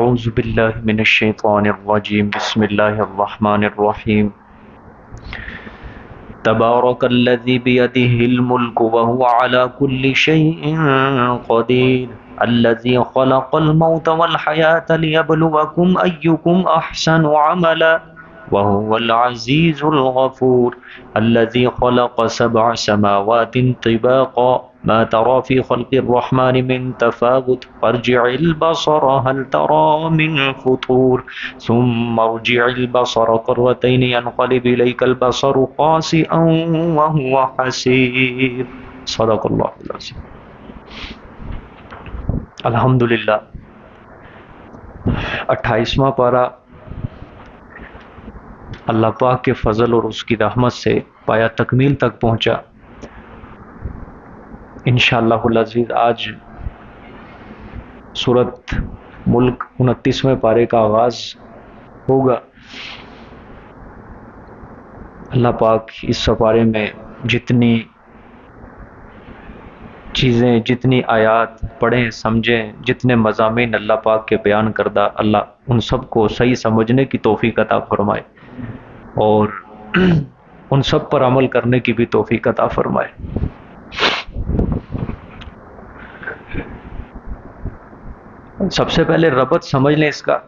اعوذ باللہ من الشیطان الرجیم بسم اللہ الرحمن الرحیم تبارک الذی بیدہ الملک وہو علی کل شیء قدیر الذی خلق الموت والحیاة لیبلوکم ایکم احسن عملا وهو العزیز الغفور الذي خلق 7 سماوات طباقا ما ترى في خلق الرحمن من تفاوت فارجع البصر هل ترى من فطور ثم ارجع البصر كرتين ينقلب إليك البصر خاسئا وهو حسير صدق الله العظيم. الحمدللہ 28واں پارہ اللہ پاک کے فضل اور اس کی رحمت سے پایا تکمیل تک پہنچا. انشاءاللہ العزیز آج سورۃ ملک 29ویں پارے کا آغاز ہوگا. اللہ پاک اس پارے میں جتنی چیزیں، جتنی آیات پڑھیں سمجھیں، جتنے مضامین اللہ پاک کے بیان کردہ، اللہ ان سب کو صحیح سمجھنے کی توفیق عطا فرمائے اور ان سب پر عمل کرنے کی بھی توفیق عطا فرمائے. سب سے پہلے ربط سمجھ لیں اس کا.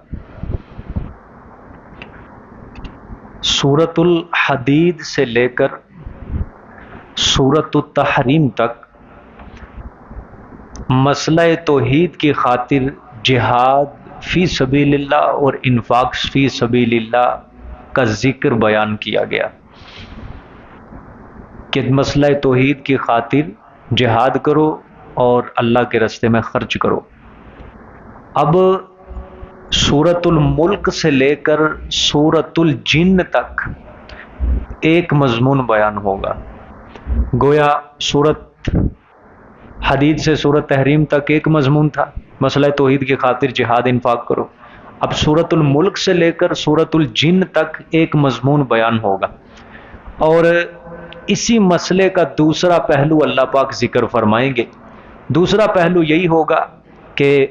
سورۃ الحدید سے لے کر سورۃ التحریم تک مسئلہ توحید کی خاطر جہاد فی سبیل اللہ اور انفاق فی سبیل اللہ کا ذکر بیان کیا گیا کہ مسئلہ توحید کی خاطر جہاد کرو اور اللہ کے راستے میں خرچ کرو. اب سورۃ الملک سے لے کر سورۃ الجن تک ایک مضمون بیان ہوگا. گویا سورۃ حدید سے سورۃ تحریم تک ایک مضمون تھا، مسئلہ توحید کی خاطر جہاد انفاق کرو. اب سورۃ الملک سے لے کر سورۃ الجن تک ایک مضمون بیان ہوگا اور اسی مسئلے کا دوسرا پہلو اللہ پاک ذکر فرمائیں گے. دوسرا پہلو یہی ہوگا کہ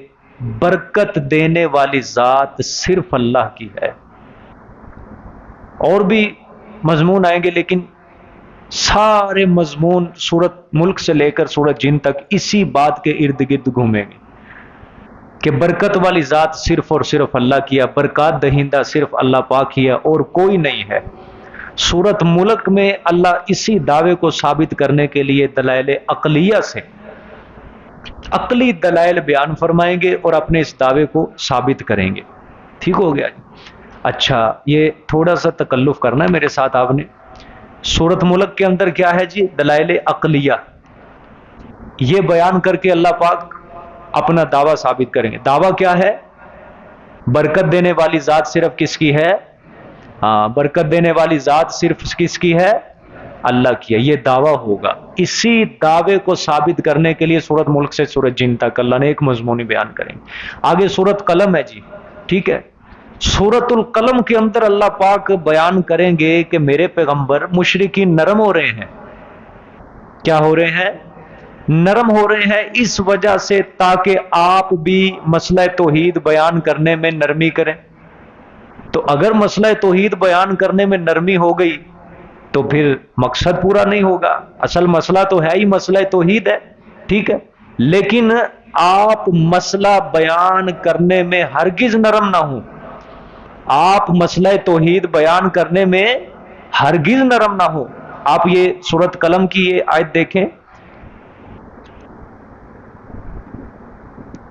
برکت دینے والی ذات صرف اللہ کی ہے. اور بھی مضمون آئیں گے لیکن سارے مضمون سورۃ ملک سے لے کر سورۃ جن تک اسی بات کے ارد گرد گھومیں گے کہ برکت والی ذات صرف اور صرف اللہ کی ہے، برکات دہندہ صرف اللہ پاک ہی ہے اور کوئی نہیں ہے. سورۃ ملک میں اللہ اسی دعوے کو ثابت کرنے کے لیے دلائل عقلیہ سے عقلی دلائل بیان فرمائیں گے اور اپنے اس دعوے کو ثابت کریں گے. ٹھیک ہو گیا جی؟ اچھا، یہ تھوڑا سا تکلف کرنا ہے میرے ساتھ آپ نے. سورۃ ملک کے اندر کیا ہے جی؟ دلائل عقلیہ. یہ بیان کر کے اللہ پاک اپنا دعویٰ ثابت کریں گے. دعویٰ کیا ہے؟ برکت دینے والی ذات صرف کس کی ہے؟ ہاں، برکت دینے والی ذات صرف کس کی ہے؟ اللہ کی ہے. یہ دعویٰ ہوگا. اسی دعوے کو ثابت کرنے کے لیے سورۃ ملک سے سورۃ جن تک اللہ نے ایک مضمون بیان کریں گے. آگے سورۃ قلم ہے جی. ٹھیک ہے، سورۃ القلم کے اندر اللہ پاک بیان کریں گے کہ میرے پیغمبر مشرکین نرم ہو رہے ہیں. کیا ہو رہے ہیں؟ نرم ہو رہے ہیں اس وجہ سے تاکہ آپ بھی مسئلہ توحید بیان کرنے میں نرمی کریں. تو اگر مسئلہ توحید بیان کرنے میں نرمی ہو گئی تو پھر مقصد پورا نہیں ہوگا. اصل مسئلہ تو ہے ہی مسئلہ توحید ہے. ٹھیک ہے، لیکن آپ مسئلہ بیان کرنے میں ہرگز نرم نہ ہوں. آپ مسئلہ توحید بیان کرنے میں ہرگز نرم نہ ہو. آپ یہ سورۃ قلم کی یہ آیت دیکھیں،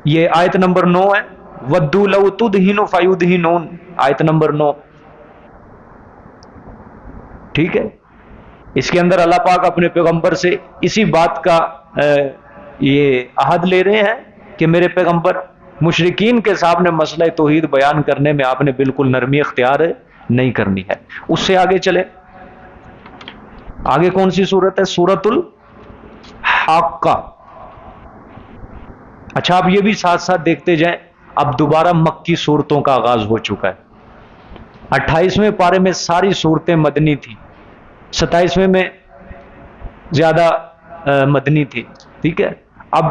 یہ آیت نمبر 9 ہے. وَدُّوا لَوْ تُدْهِنُ فَيُدْهِنُونَ، آیت نمبر 9. ٹھیک ہے، اس کے اندر اللہ پاک اپنے پیغمبر سے اسی بات کا یہ عہد لے رہے ہیں کہ میرے پیغمبر مشرکین کے سامنے مسئلہ توحید بیان کرنے میں آپ نے بالکل نرمی اختیار نہیں کرنی ہے. اس سے آگے چلے. آگے کون سی سورت ہے؟ سورۃ الحاقہ. اچھا، آپ یہ بھی ساتھ ساتھ دیکھتے جائیں. اب دوبارہ مکی صورتوں کا آغاز ہو چکا ہے. 28ویں پارے میں ساری صورتیں مدنی تھی، 27ویں میں زیادہ مدنی تھی. ٹھیک ہے، اب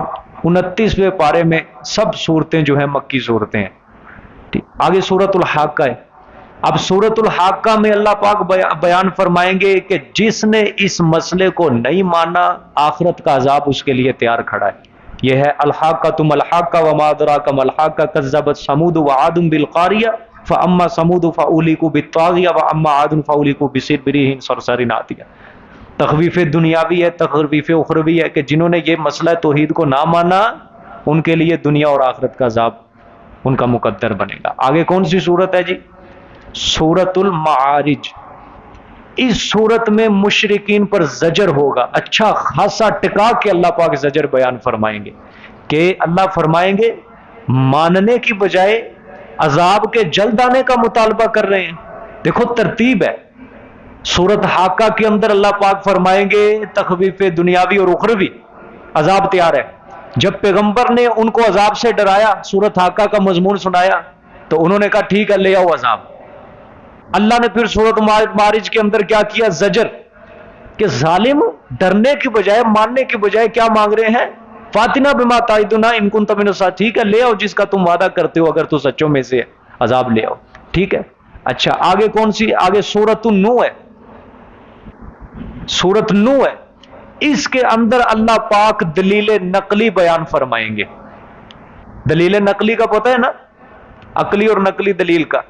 29ویں پارے میں سب صورتیں جو ہیں مکی صورتیں ہیں. ٹھیک، آگے سورۃ الحاقہ ہے. اب سورۃ الحاقہ میں اللہ پاک بیان فرمائیں گے کہ جس نے اس مسئلے کو نہیں مانا آخرت کا عذاب اس کے لیے تیار کھڑا ہے. یہ ہے الحاقۃ ما الحاقہ وما ادراک ما الحاقہ کذبت ثمود وعاد بالقاریہ فاما ثمود فاہلکوا بالطاغیہ واما عاد فاہلکوا بریح صرصر عاتیہ. تخویف دنیاوی ہے، تخویف اخروی ہے کہ جنہوں نے یہ مسئلہ توحید کو نہ مانا ان کے لیے دنیا اور آخرت کا عذاب ان کا مقدر بنے گا. آگے کون سی صورت ہے جی؟ سورۃ المعارج. اس صورت میں مشرکین پر زجر ہوگا، اچھا خاصا ٹکا کے اللہ پاک زجر بیان فرمائیں گے کہ اللہ فرمائیں گے ماننے کی بجائے عذاب کے جلد آنے کا مطالبہ کر رہے ہیں. دیکھو ترتیب ہے. سورۃ حاقہ کے اندر اللہ پاک فرمائیں گے تخویف دنیاوی اور اخروی، عذاب تیار ہے. جب پیغمبر نے ان کو عذاب سے ڈرایا، سورۃ حاقہ کا مضمون سنایا، تو انہوں نے کہا ٹھیک ہے لے آؤ عذاب. اللہ نے پھر سورۃ معارج کے اندر کیا کیا؟ زجر، کہ ظالم ڈرنے کی بجائے ماننے کی بجائے کیا مانگ رہے ہیں؟ فاتنا بما تعدنا ان کنت من الصادقین. ٹھیک ہے لے آؤ جس کا تم وعدہ کرتے ہو، اگر تو سچوں میں سے ہے عذاب لے آؤ. ٹھیک ہے. اچھا آگے کون سی؟ آگے سورۃ النوح ہے. سورۃ نوح ہے، اس کے اندر اللہ پاک دلیل نقلی بیان فرمائیں گے. دلیل نقلی کا پتہ ہے نا، عقلی اور نقلی دلیل کا.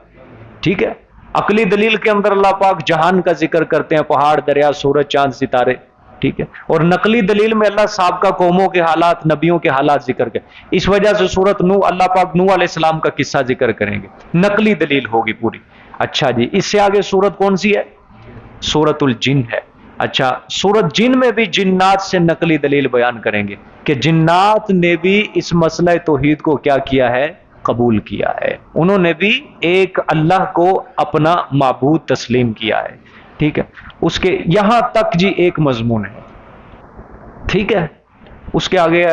ٹھیک ہے. عقلی دلیل کے اندر اللہ پاک جہان کا ذکر کرتے ہیں، پہاڑ، دریا، سورج، چاند، ستارے. ٹھیک ہے. اور نقلی دلیل میں اللہ سابقہ قوموں کے حالات، نبیوں کے حالات ذکر کریں. اس وجہ سے سورۃ نوح اللہ پاک نوح علیہ السلام کا قصہ ذکر کریں گے، نقلی دلیل ہوگی پوری. اچھا جی اس سے آگے سورت کون سی ہے؟ سورۃ الجن ہے. اچھا سورۃ جن میں بھی جنات سے نقلی دلیل بیان کریں گے کہ جنات نے بھی اس مسئلہ توحید کو کیا کیا ہے؟ قبول کیا ہے. انہوں نے بھی ایک اللہ کو اپنا معبود تسلیم کیا ہے. ٹھیک ہے. اس کے یہاں تک جی ایک مضمون ہے. ٹھیک ہے. اس کے آگے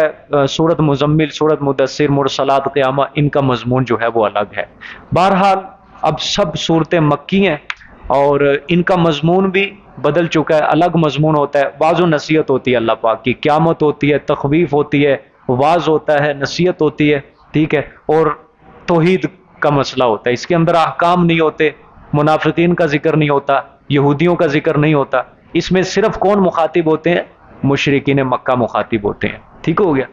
سورۃ مزمل، سورۃ مدثر، مرسلات، قیامہ، ان کا مضمون جو ہے وہ الگ ہے. بہرحال اب سب صورتیں مکی ہیں اور ان کا مضمون بھی بدل چکا ہے، الگ مضمون ہوتا ہے. بعض و نصیحت ہوتی ہے اللہ پاک کی، قیامت ہوتی ہے، تخویف ہوتی ہے، واعظ ہوتا ہے، نصیحت ہوتی ہے. ٹھیک ہے. اور توحید کا مسئلہ ہوتا ہے. اس کے اندر احکام نہیں ہوتے، منافقین کا ذکر نہیں ہوتا، یہودیوں کا ذکر نہیں ہوتا. اس میں صرف کون مخاطب ہوتے ہیں؟ مشرکین مکہ مخاطب ہوتے ہیں. ٹھیک ہو گیا.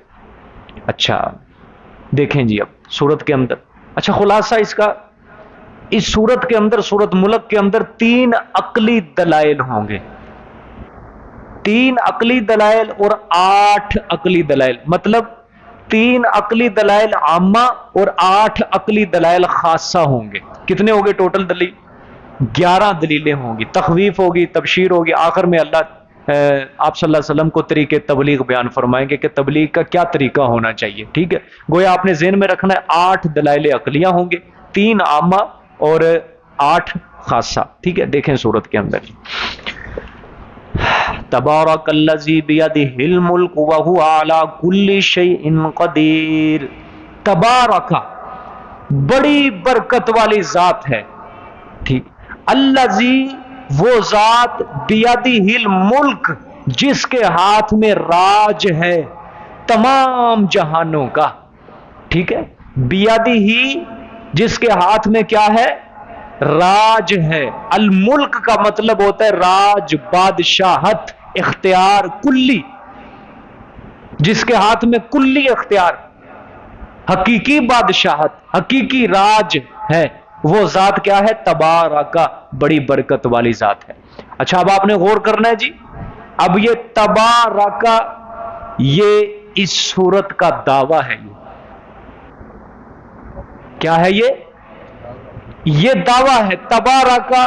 اچھا دیکھیں جی اب سورت کے اندر، اچھا خلاصہ اس کا، اس سورت کے اندر، سورت ملک کے اندر 3 عقلی دلائل ہوں گے. 3 عقلی دلائل اور 8 عقلی دلائل، مطلب 3 عقلی دلائل عامہ اور 8 عقلی دلائل خاصہ ہوں گے. کتنے ہوں گے ٹوٹل دلیل؟ 11 دلیلیں ہوں گی. تخویف ہوگی، تبشیر ہوگی، آخر میں اللہ آپ صلی اللہ علیہ وسلم کو طریقے تبلیغ بیان فرمائیں گے کہ تبلیغ کا کیا طریقہ ہونا چاہیے. ٹھیک ہے. گویا آپ نے ذہن میں رکھنا ہے 8 دلائل عقلیہ ہوں گے، 3 عامہ اور 8 خاصہ. ٹھیک ہے. دیکھیں سورت کے اندر تبارک الذی بیدہ الملک وہو علی کل شیء قدیر. تبارک بڑی برکت والی ذات ہے. ٹھیک. الذی وہ ذات، بیدہ الملک جس کے ہاتھ میں راج ہے تمام جہانوں کا. ٹھیک ہے. بیدہ ہی جس کے ہاتھ میں کیا ہے؟ راج ہے. الملک کا مطلب ہوتا ہے راج، بادشاہت، اختیار کلی. جس کے ہاتھ میں کلی اختیار، حقیقی بادشاہت، حقیقی راج ہے، وہ ذات کیا ہے؟ تبارکہ، بڑی برکت والی ذات ہے. اچھا اب آپ نے غور کرنا ہے جی. اب یہ تبارکہ یہ اس سورت کا دعویٰ ہے. کیا ہے یہ دعویٰ ہے. تبارکہ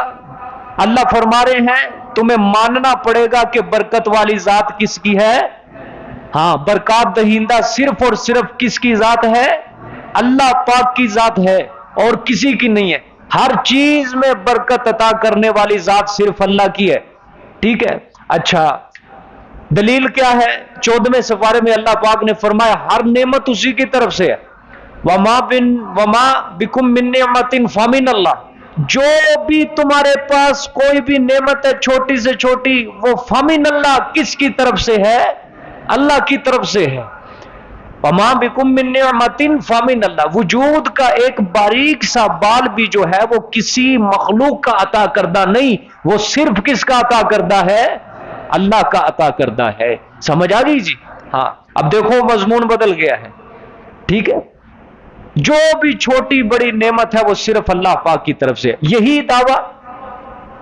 اللہ فرما رہے ہیں تمہیں ماننا پڑے گا کہ برکت والی ذات کس کی ہے؟ ہاں برکات دہندہ صرف اور صرف کس کی ذات ہے؟ اللہ پاک کی ذات ہے اور کسی کی نہیں ہے. ہر چیز میں برکت عطا کرنے والی ذات صرف اللہ کی ہے. ٹھیک ہے. اچھا دلیل کیا ہے؟ 14ویں سپارے میں اللہ پاک نے فرمایا ہر نعمت اسی کی طرف سے ہے. وما بکم من نعمت فمن اللہ. جو بھی تمہارے پاس کوئی بھی نعمت ہے چھوٹی سے چھوٹی، وہ فمن اللہ، کس کی طرف سے ہے؟ اللہ کی طرف سے ہے. وما بکم من نعمت فمن اللہ، وجود کا ایک باریک سا بال بھی جو ہے وہ کسی مخلوق کا عطا کردہ نہیں، وہ صرف کس کا عطا کردہ ہے؟ اللہ کا عطا کردہ ہے۔ سمجھ آ گئی جی؟ ہاں اب دیکھو مضمون بدل گیا ہے، ٹھیک ہے؟ جو بھی چھوٹی بڑی نعمت ہے وہ صرف اللہ پاک کی طرف سے۔ یہی دعویٰ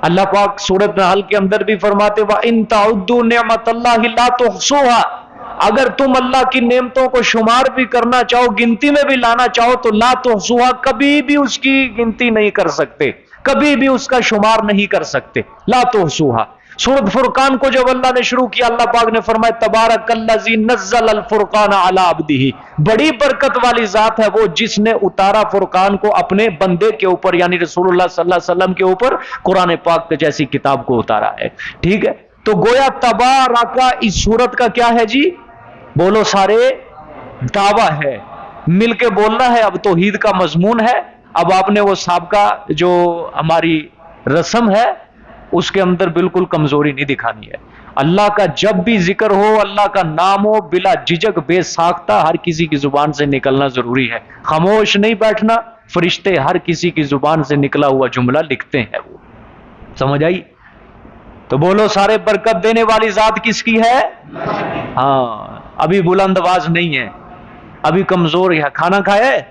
اللہ پاک سورۃ نحل کے اندر بھی فرماتے وَإِن تَعُدُّوا نِعْمَةَ اللَّهِ لَا تُحْصُوهَا، اگر تم اللہ کی نعمتوں کو شمار بھی کرنا چاہو، گنتی میں بھی لانا چاہو تو لا تحصوها، کبھی بھی اس کی گنتی نہیں کر سکتے، کبھی بھی اس کا شمار نہیں کر سکتے، لا تحصوها۔ سورۃ فرقان کو جب اللہ نے شروع کیا، اللہ پاک نے فرمایا تبارک الذی نزل الفرقان علی عبدہ، بڑی برکت والی ذات ہے وہ جس نے اتارا فرقان کو اپنے بندے کے اوپر، یعنی رسول اللہ صلی اللہ علیہ وسلم کے اوپر، قرآن پاک کے جیسی کتاب کو اتارا ہے، ٹھیک ہے؟ تو گویا تبارک اس سورت کا کیا ہے جی؟ بولو سارے، دعویٰ ہے، مل کے بولنا ہے۔ اب توحید کا مضمون ہے، اب آپ نے وہ سابقہ جو ہماری رسم ہے اس کے اندر بالکل کمزوری نہیں دکھانی ہے۔ اللہ کا جب بھی ذکر ہو، اللہ کا نام ہو، بلا جھجک بے ساختہ ہر کسی کی زبان سے نکلنا ضروری ہے، خاموش نہیں بیٹھنا۔ فرشتے ہر کسی کی زبان سے نکلا ہوا جملہ لکھتے ہیں، وہ سمجھ آئی؟ تو بولو سارے، برکت دینے والی ذات کس کی ہے؟ ہاں ابھی بلند آواز نہیں ہے، ابھی کمزور ہے۔ کھانا کھایا ہے؟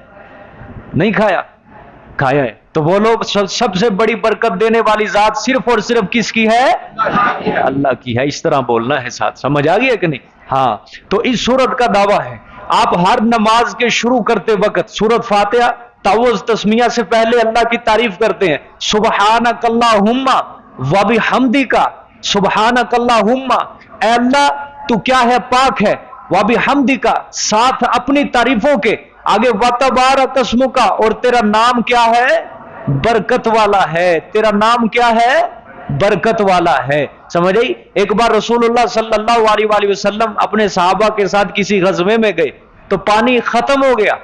نہیں کھایا؟ کھایا ہے تو بولو سب سے بڑی برکت دینے والی ذات صرف اور صرف کس کی ہے؟ اللہ کی ہے۔ اس طرح بولنا ہے ساتھ، سمجھ آ گئی کہ نہیں؟ ہاں تو اس سورت کا دعویٰ ہے، آپ ہر نماز کے شروع کرتے وقت سورت فاتحہ تعوذ تسمیہ سے پہلے اللہ کی تعریف کرتے ہیں، سبحانک اللہم وبحمدک، سبحانک اللہم، اے اللہ تو کیا ہے؟ پاک ہے، وبحمدک، ساتھ اپنی تعریفوں کے، آگے وتبارک اسمک، اور تیرا نام کیا ہے؟ برکت والا ہے، تیرا نام کیا ہے؟ برکت والا ہے۔ سمجھ آئی؟ ایک بار رسول اللہ صلی اللہ علیہ وآلہ وسلم اپنے صحابہ کے ساتھ کسی غزوے میں گئے تو پانی ختم ہو گیا۔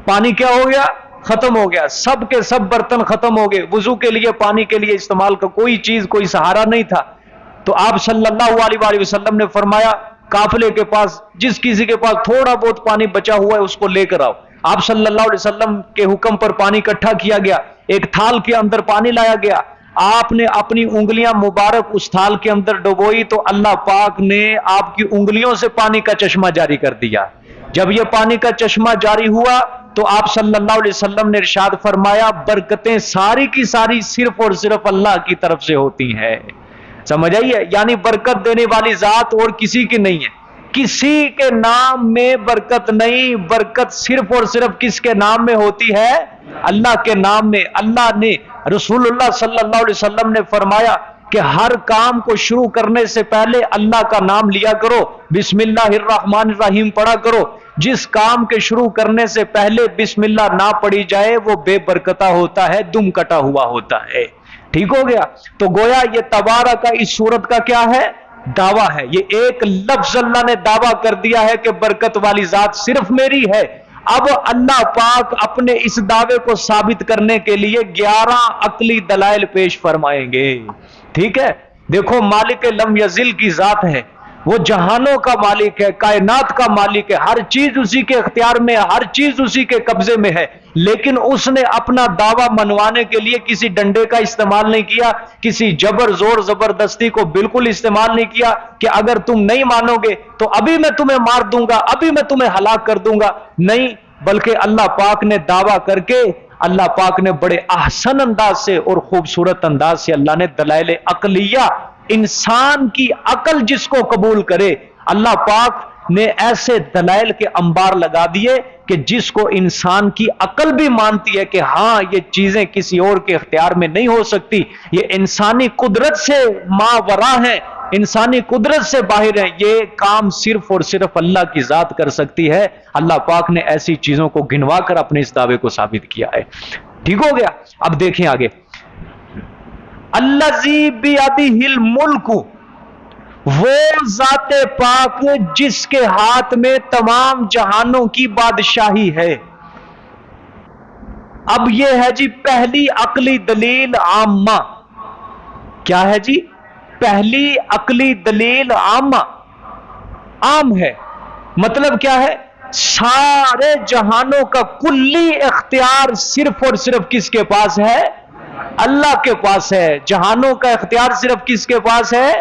پانی کیا ہو گیا؟ ختم ہو گیا، سب کے سب برتن ختم ہو گئے، وضو کے لیے پانی کے لیے استعمال کا کوئی چیز، کوئی سہارا نہیں تھا۔ تو آپ صلی اللہ علیہ وآلہ وسلم نے فرمایا قافلے کے پاس جس کسی کے پاس تھوڑا بہت پانی بچا ہوا ہے اس کو لے کر آؤ۔ آپ صلی اللہ علیہ وسلم کے حکم پر پانی اکٹھا کیا گیا، ایک تھال کے اندر پانی لایا گیا، آپ نے اپنی انگلیاں مبارک اس تھال کے اندر ڈبوئی تو اللہ پاک نے آپ کی انگلیوں سے پانی کا چشمہ جاری کر دیا۔ جب یہ پانی کا چشمہ جاری ہوا تو آپ صلی اللہ علیہ وسلم نے ارشاد فرمایا برکتیں ساری کی ساری صرف اور صرف اللہ کی طرف سے ہوتی ہیں۔ سمجھ آئیے؟ یعنی برکت دینے والی ذات اور کسی کی نہیں ہے، کسی کے نام میں برکت نہیں، برکت صرف اور صرف کس کے نام میں ہوتی ہے؟ اللہ کے نام میں۔ اللہ نے، رسول اللہ صلی اللہ علیہ وسلم نے فرمایا کہ ہر کام کو شروع کرنے سے پہلے اللہ کا نام لیا کرو، بسم اللہ الرحمن الرحیم پڑھا کرو۔ جس کام کے شروع کرنے سے پہلے بسم اللہ نہ پڑھی جائے وہ بے برکتہ ہوتا ہے، دم کٹا ہوا ہوتا ہے۔ ٹھیک ہو گیا؟ تو گویا یہ تبارک کا اس سورت کا کیا ہے؟ دعویٰ ہے۔ یہ ایک لفظ اللہ نے دعویٰ کر دیا ہے کہ برکت والی ذات صرف میری ہے۔ اب اللہ پاک اپنے اس دعوے کو ثابت کرنے کے لیے 11 عقلی دلائل پیش فرمائیں گے۔ ٹھیک ہے؟ دیکھو مالک لم یزل کی ذات ہے، وہ جہانوں کا مالک ہے، کائنات کا مالک ہے، ہر چیز اسی کے اختیار میں ہے، ہر چیز اسی کے قبضے میں ہے، لیکن اس نے اپنا دعویٰ منوانے کے لیے کسی ڈنڈے کا استعمال نہیں کیا، کسی جبر زور زبردستی کو بالکل استعمال نہیں کیا کہ اگر تم نہیں مانو گے تو ابھی میں تمہیں مار دوں گا، ابھی میں تمہیں ہلاک کر دوں گا، نہیں، بلکہ اللہ پاک نے دعویٰ کر کے اللہ پاک نے بڑے احسن انداز سے اور خوبصورت انداز سے اللہ نے دلائل عقلیہ، انسان کی عقل جس کو قبول کرے، اللہ پاک نے ایسے دلائل کے انبار لگا دیے کہ جس کو انسان کی عقل بھی مانتی ہے کہ ہاں یہ چیزیں کسی اور کے اختیار میں نہیں ہو سکتی، یہ انسانی قدرت سے ماوراء ہیں، انسانی قدرت سے باہر ہیں، یہ کام صرف اور صرف اللہ کی ذات کر سکتی ہے۔ اللہ پاک نے ایسی چیزوں کو گنوا کر اپنے اس دعوے کو ثابت کیا ہے۔ ٹھیک ہو گیا؟ اب دیکھیں آگے، الذی بیدہ الملک، وہ ذات پاک جس کے ہاتھ میں تمام جہانوں کی بادشاہی ہے۔ اب یہ ہے جی پہلی عقلی دلیل عامہ۔ کیا ہے جی؟ پہلی عقلی دلیل عامہ، عام ہے، مطلب کیا ہے؟ سارے جہانوں کا کلی اختیار صرف اور صرف کس کے پاس ہے؟ اللہ کے پاس ہے. جہانوں کا اختیار صرف کس کے پاس ہے؟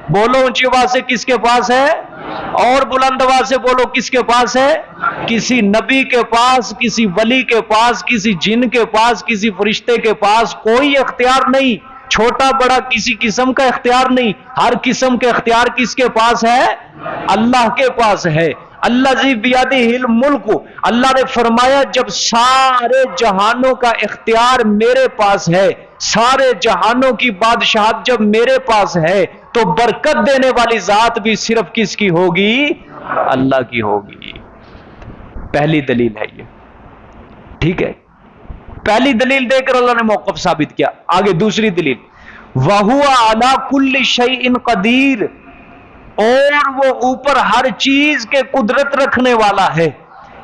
بولو اونچی آواز سے, کس کے پاس ہے؟ اور بلند آواز سے بولو, کس کے پاس ہے؟ کسی نبی کے پاس, کسی ولی کے پاس, کسی جن کے پاس, کسی فرشتے کے پاس کوئی اختیار نہیں. چھوٹا بڑا کسی قسم کا اختیار نہیں. ہر قسم کے اختیار کس کے پاس ہے؟ اللہ کے پاس ہے. الذی بیدہ الملک, اللہ نے فرمایا جب سارے جہانوں کا اختیار میرے پاس ہے, سارے جہانوں کی بادشاہت جب میرے پاس ہے, تو برکت دینے والی ذات بھی صرف کس کی ہوگی؟ اللہ کی ہوگی. پہلی دلیل ہے یہ. ٹھیک ہے, پہلی دلیل دے کر اللہ نے موقف ثابت کیا. آگے دوسری دلیل, وَهُوَ عَلَى كُلِّ شَيْءٍ قَدِيرٌ, اور وہ اوپر ہر چیز کے قدرت رکھنے والا ہے.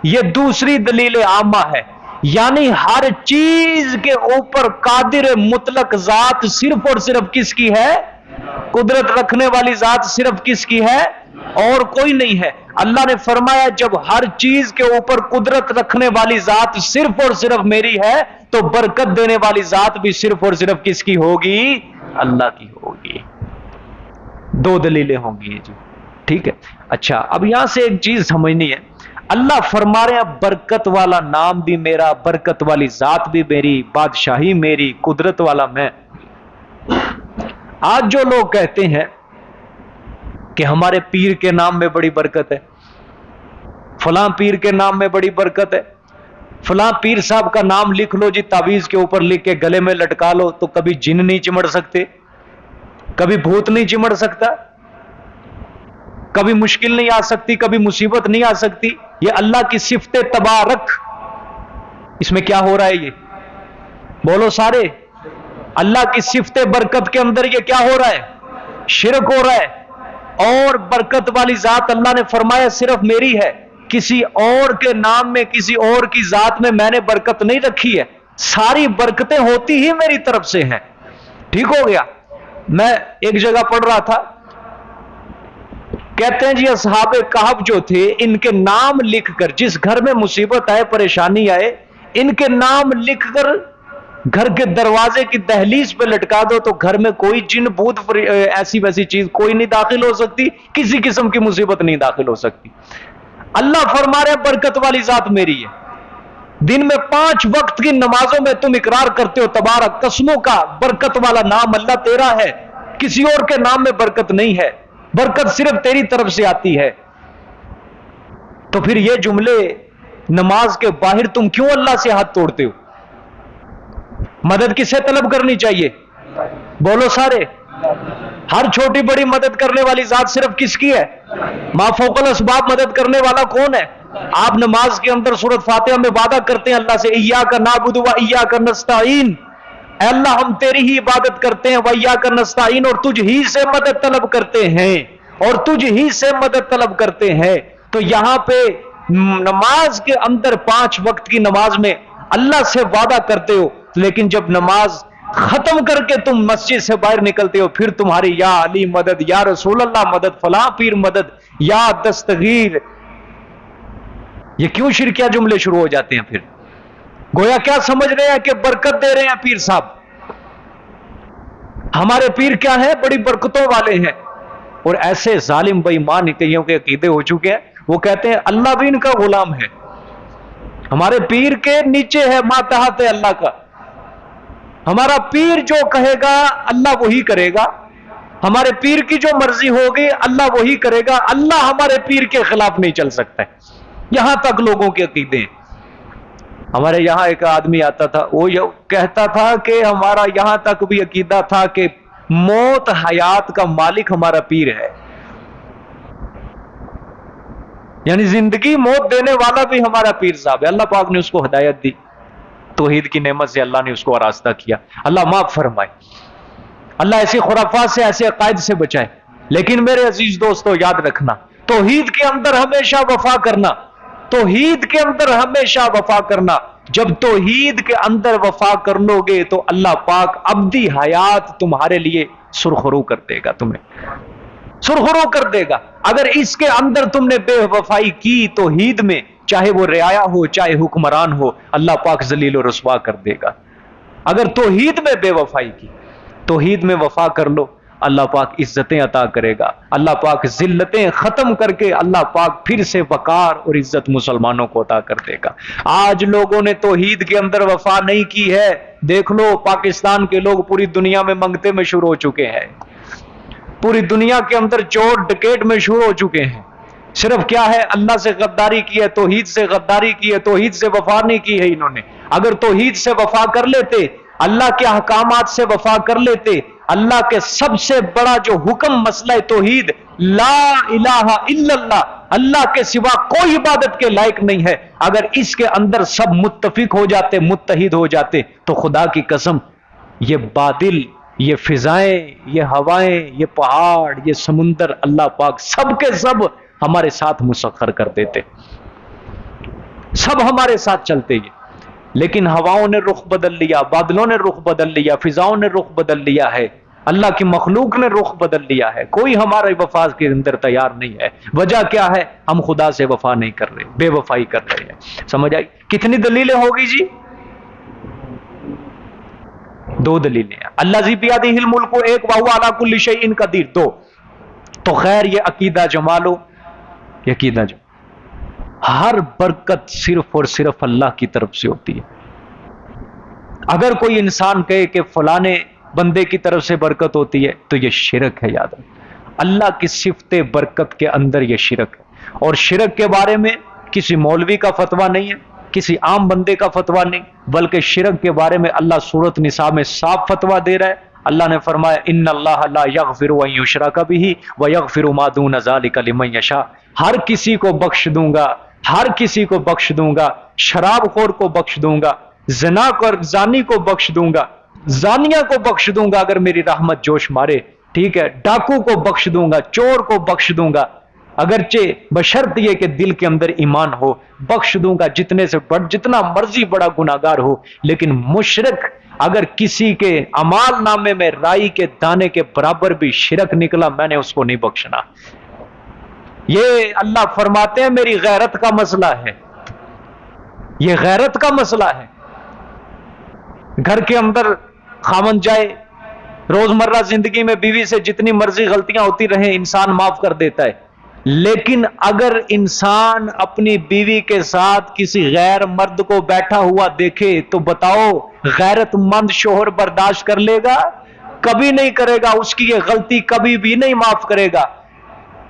یہ دوسری دلیل عامہ ہے. یعنی ہر چیز کے اوپر قادر مطلق ذات صرف اور صرف کس کی ہے؟ قدرت رکھنے والی ذات صرف کس کی ہے؟ اور کوئی نہیں ہے. اللہ نے فرمایا جب ہر چیز کے اوپر قدرت رکھنے والی ذات صرف اور صرف میری ہے, تو برکت دینے والی ذات بھی صرف اور صرف کس کی ہوگی؟ اللہ کی ہوگی. دو دلیلیں ہوں گی جی. ٹھیک ہے. اچھا, اب یہاں سے ایک چیز سمجھنی ہے. اللہ فرما رہے ہیں برکت والا نام بھی میرا, برکت والی ذات بھی میری, بادشاہی میری, قدرت والا میں. آج جو لوگ کہتے ہیں کہ ہمارے پیر کے نام میں بڑی برکت ہے, فلاں پیر کے نام میں بڑی برکت ہے, فلاں پیر صاحب کا نام لکھ لو جی, تعویذ کے اوپر لکھ کے گلے میں لٹکا لو تو کبھی جن نہیں چمڑ سکتے, کبھی بھوت نہیں چمڑ سکتا, کبھی مشکل نہیں آ سکتی, کبھی مصیبت نہیں آ سکتی. یہ اللہ کی صفت تبارک. اس میں کیا ہو رہا ہے؟ یہ بولو سارے, اللہ کی صفت برکت کے اندر یہ کیا ہو رہا ہے؟ شرک ہو رہا ہے. اور برکت والی ذات اللہ نے فرمایا صرف میری ہے, کسی اور کے نام میں, کسی اور کی ذات میں نے برکت نہیں رکھی ہے. ساری برکتیں ہوتی ہی میری طرف سے ہیں. ٹھیک ہو گیا. میں ایک جگہ پڑھ رہا تھا, کہتے ہیں جی اصحاب کہف جو تھے, ان کے نام لکھ کر, جس گھر میں مصیبت آئے, پریشانی آئے, ان کے نام لکھ کر گھر کے دروازے کی دہلیز پہ لٹکا دو تو گھر میں کوئی جن بھوت ایسی ویسی چیز کوئی نہیں داخل ہو سکتی, کسی قسم کی مصیبت نہیں داخل ہو سکتی. اللہ فرما رہے برکت والی ذات میری ہے. دن میں 5 وقت کی نمازوں میں تم اقرار کرتے ہو تبارک, قسموں کا برکت والا نام اللہ تیرا ہے, کسی اور کے نام میں برکت نہیں ہے, برکت صرف تیری طرف سے آتی ہے. تو پھر یہ جملے نماز کے باہر تم کیوں اللہ سے ہاتھ توڑتے ہو؟ مدد کس سے طلب کرنی چاہیے؟ بولو سارے. ہر چھوٹی بڑی مدد کرنے والی ذات صرف کس کی ہے؟ ما فوق الاسباب مدد کرنے والا کون ہے؟ آپ نماز کے اندر سورۃ فاتحہ میں وعدہ کرتے ہیں اللہ سے, ایاک نعبد و ایاک نستعین, اے اللہ ہم تیری ہی عبادت کرتے ہیں, و ایاک نستعین, اور تجھ ہی سے مدد طلب کرتے ہیں, اور تجھ ہی سے مدد طلب کرتے ہیں. تو یہاں پہ نماز کے اندر 5 وقت کی نماز میں اللہ سے وعدہ کرتے ہو, لیکن جب نماز ختم کر کے تم مسجد سے باہر نکلتے ہو پھر تمہاری یا علی مدد, یا رسول اللہ مدد, فلاں پیر مدد, یا دستگیر, یہ کیوں شرکیہ جملے شروع ہو جاتے ہیں؟ پھر گویا کیا سمجھ رہے ہیں کہ برکت دے رہے ہیں پیر صاحب. ہمارے پیر کیا ہے؟ بڑی برکتوں والے ہیں. اور ایسے ظالم بے ایمان کئیوں کے عقیدے ہو چکے ہیں, وہ کہتے ہیں اللہ بھی ان کا غلام ہے, ہمارے پیر کے نیچے ہے, ماتحت ہے اللہ کا, ہمارا پیر جو کہے گا اللہ وہی کرے گا, ہمارے پیر کی جو مرضی ہوگی اللہ وہی کرے گا, اللہ ہمارے پیر کے خلاف نہیں چل سکتا ہے. یہاں تک لوگوں کے عقیدے ہیں. ہمارے یہاں ایک آدمی آتا تھا, وہ کہتا تھا کہ ہمارا یہاں تک بھی عقیدہ تھا کہ موت حیات کا مالک ہمارا پیر ہے, یعنی زندگی موت دینے والا بھی ہمارا پیر صاحب ہے. اللہ پاک نے اس کو ہدایت دی, توحید کی نعمت سے اللہ نے اس کو آراستہ کیا. اللہ معاف فرمائے, اللہ ایسی خرافات سے, ایسے عقائد سے بچائے. لیکن میرے عزیز دوستو یاد رکھنا, توحید کے اندر ہمیشہ وفا کرنا, توحید کے اندر ہمیشہ وفا کرنا. جب توحید کے اندر وفا کر لو گے تو اللہ پاک ابدی حیات تمہارے لیے سرخرو کر دے گا تمہیں. سرخرو کر دے گا. اگر اس کے اندر تم نے بے وفائی کی توحید میں، چاہے وہ رعایا ہو چاہے حکمران ہو، اللہ پاک ذلیل و رسوا کر دے گا. اگر توحید میں بے وفائی کی، توحید میں وفا کر لو، اللہ پاک عزتیں عطا کرے گا. اللہ پاک ذلتیں ختم کر کے اللہ پاک پھر سے وقار اور عزت مسلمانوں کو عطا کر دے گا. آج لوگوں نے توحید کے اندر وفا نہیں کی ہے. دیکھ لو پاکستان کے لوگ پوری دنیا میں منگتے میں شروع ہو چکے ہیں، پوری دنیا کے اندر چور ڈکیٹ میں شروع ہو چکے ہیں. صرف کیا ہے، اللہ سے غداری کی ہے، توحید سے غداری کی ہے، توحید سے وفا نہیں کی ہے انہوں نے. اگر توحید سے وفا کر لیتے، اللہ کے احکامات سے وفا کر لیتے، اللہ کے سب سے بڑا جو حکم مسئلہ توحید، لا الہ الا اللہ، اللہ کے سوا کوئی عبادت کے لائق نہیں ہے، اگر اس کے اندر سب متفق ہو جاتے، متحد ہو جاتے، تو خدا کی قسم یہ بادل، یہ فضائیں، یہ ہوائیں، یہ پہاڑ، یہ سمندر، اللہ پاک سب کے سب ہمارے ساتھ مسخر کر دیتے، سب ہمارے ساتھ چلتے. یہ لیکن ہواؤں نے رخ بدل لیا، بادلوں نے رخ بدل لیا، فضاؤں نے رخ بدل لیا ہے، اللہ کی مخلوق نے رخ بدل لیا ہے. کوئی ہمارے وفا کے اندر تیار نہیں ہے. وجہ کیا ہے؟ ہم خدا سے وفا نہیں کر رہے، بے وفائی کر رہے ہیں. سمجھ آئی؟ کتنی دلیلیں ہوگی جی؟ 2 دلیلیں. اللہ ذی بیدہ الملک، ایک وہو علی کل شیء قدیر، 2. تو خیر یہ عقیدہ جما لو، یہ عقیدہ جما، ہر برکت صرف اور صرف اللہ کی طرف سے ہوتی ہے. اگر کوئی انسان کہے کہ فلانے بندے کی طرف سے برکت ہوتی ہے تو یہ شرک ہے. یاد رکھیں، اللہ کی صفت برکت کے اندر یہ شرک ہے. اور شرک کے بارے میں کسی مولوی کا فتویٰ نہیں ہے، کسی عام بندے کا فتویٰ نہیں، بلکہ شرک کے بارے میں اللہ سورۃ نساء میں صاف فتویٰ دے رہا ہے. اللہ نے فرمایا ان اللہ لا یغفر ان یشرک بہ ویغفر ما دون ذلک لمن یشاء. ہر کسی کو بخش دوں گا، ہر کسی کو بخش دوں گا. شراب خور کو بخش دوں گا، زنا کر زانی کو بخش دوں گا، زانیہ کو بخش دوں گا اگر میری رحمت جوش مارے. ٹھیک ہے، ڈاکو کو بخش دوں گا، چور کو بخش دوں گا، اگرچہ بشرط یہ کہ دل کے اندر ایمان ہو. بخش دوں گا جتنے سے جتنا مرضی بڑا گناہگار ہو. لیکن مشرک اگر کسی کے اعمال نامے میں رائی کے دانے کے برابر بھی شرک نکلا، میں نے اس کو نہیں بخشنا. یہ اللہ فرماتے ہیں میری غیرت کا مسئلہ ہے، یہ غیرت کا مسئلہ ہے. گھر کے اندر خاوند جائے، روزمرہ زندگی میں بیوی سے جتنی مرضی غلطیاں ہوتی رہیں انسان معاف کر دیتا ہے. لیکن اگر انسان اپنی بیوی کے ساتھ کسی غیر مرد کو بیٹھا ہوا دیکھے تو بتاؤ غیرت مند شوہر برداشت کر لے گا؟ کبھی نہیں کرے گا. اس کی یہ غلطی کبھی بھی نہیں معاف کرے گا.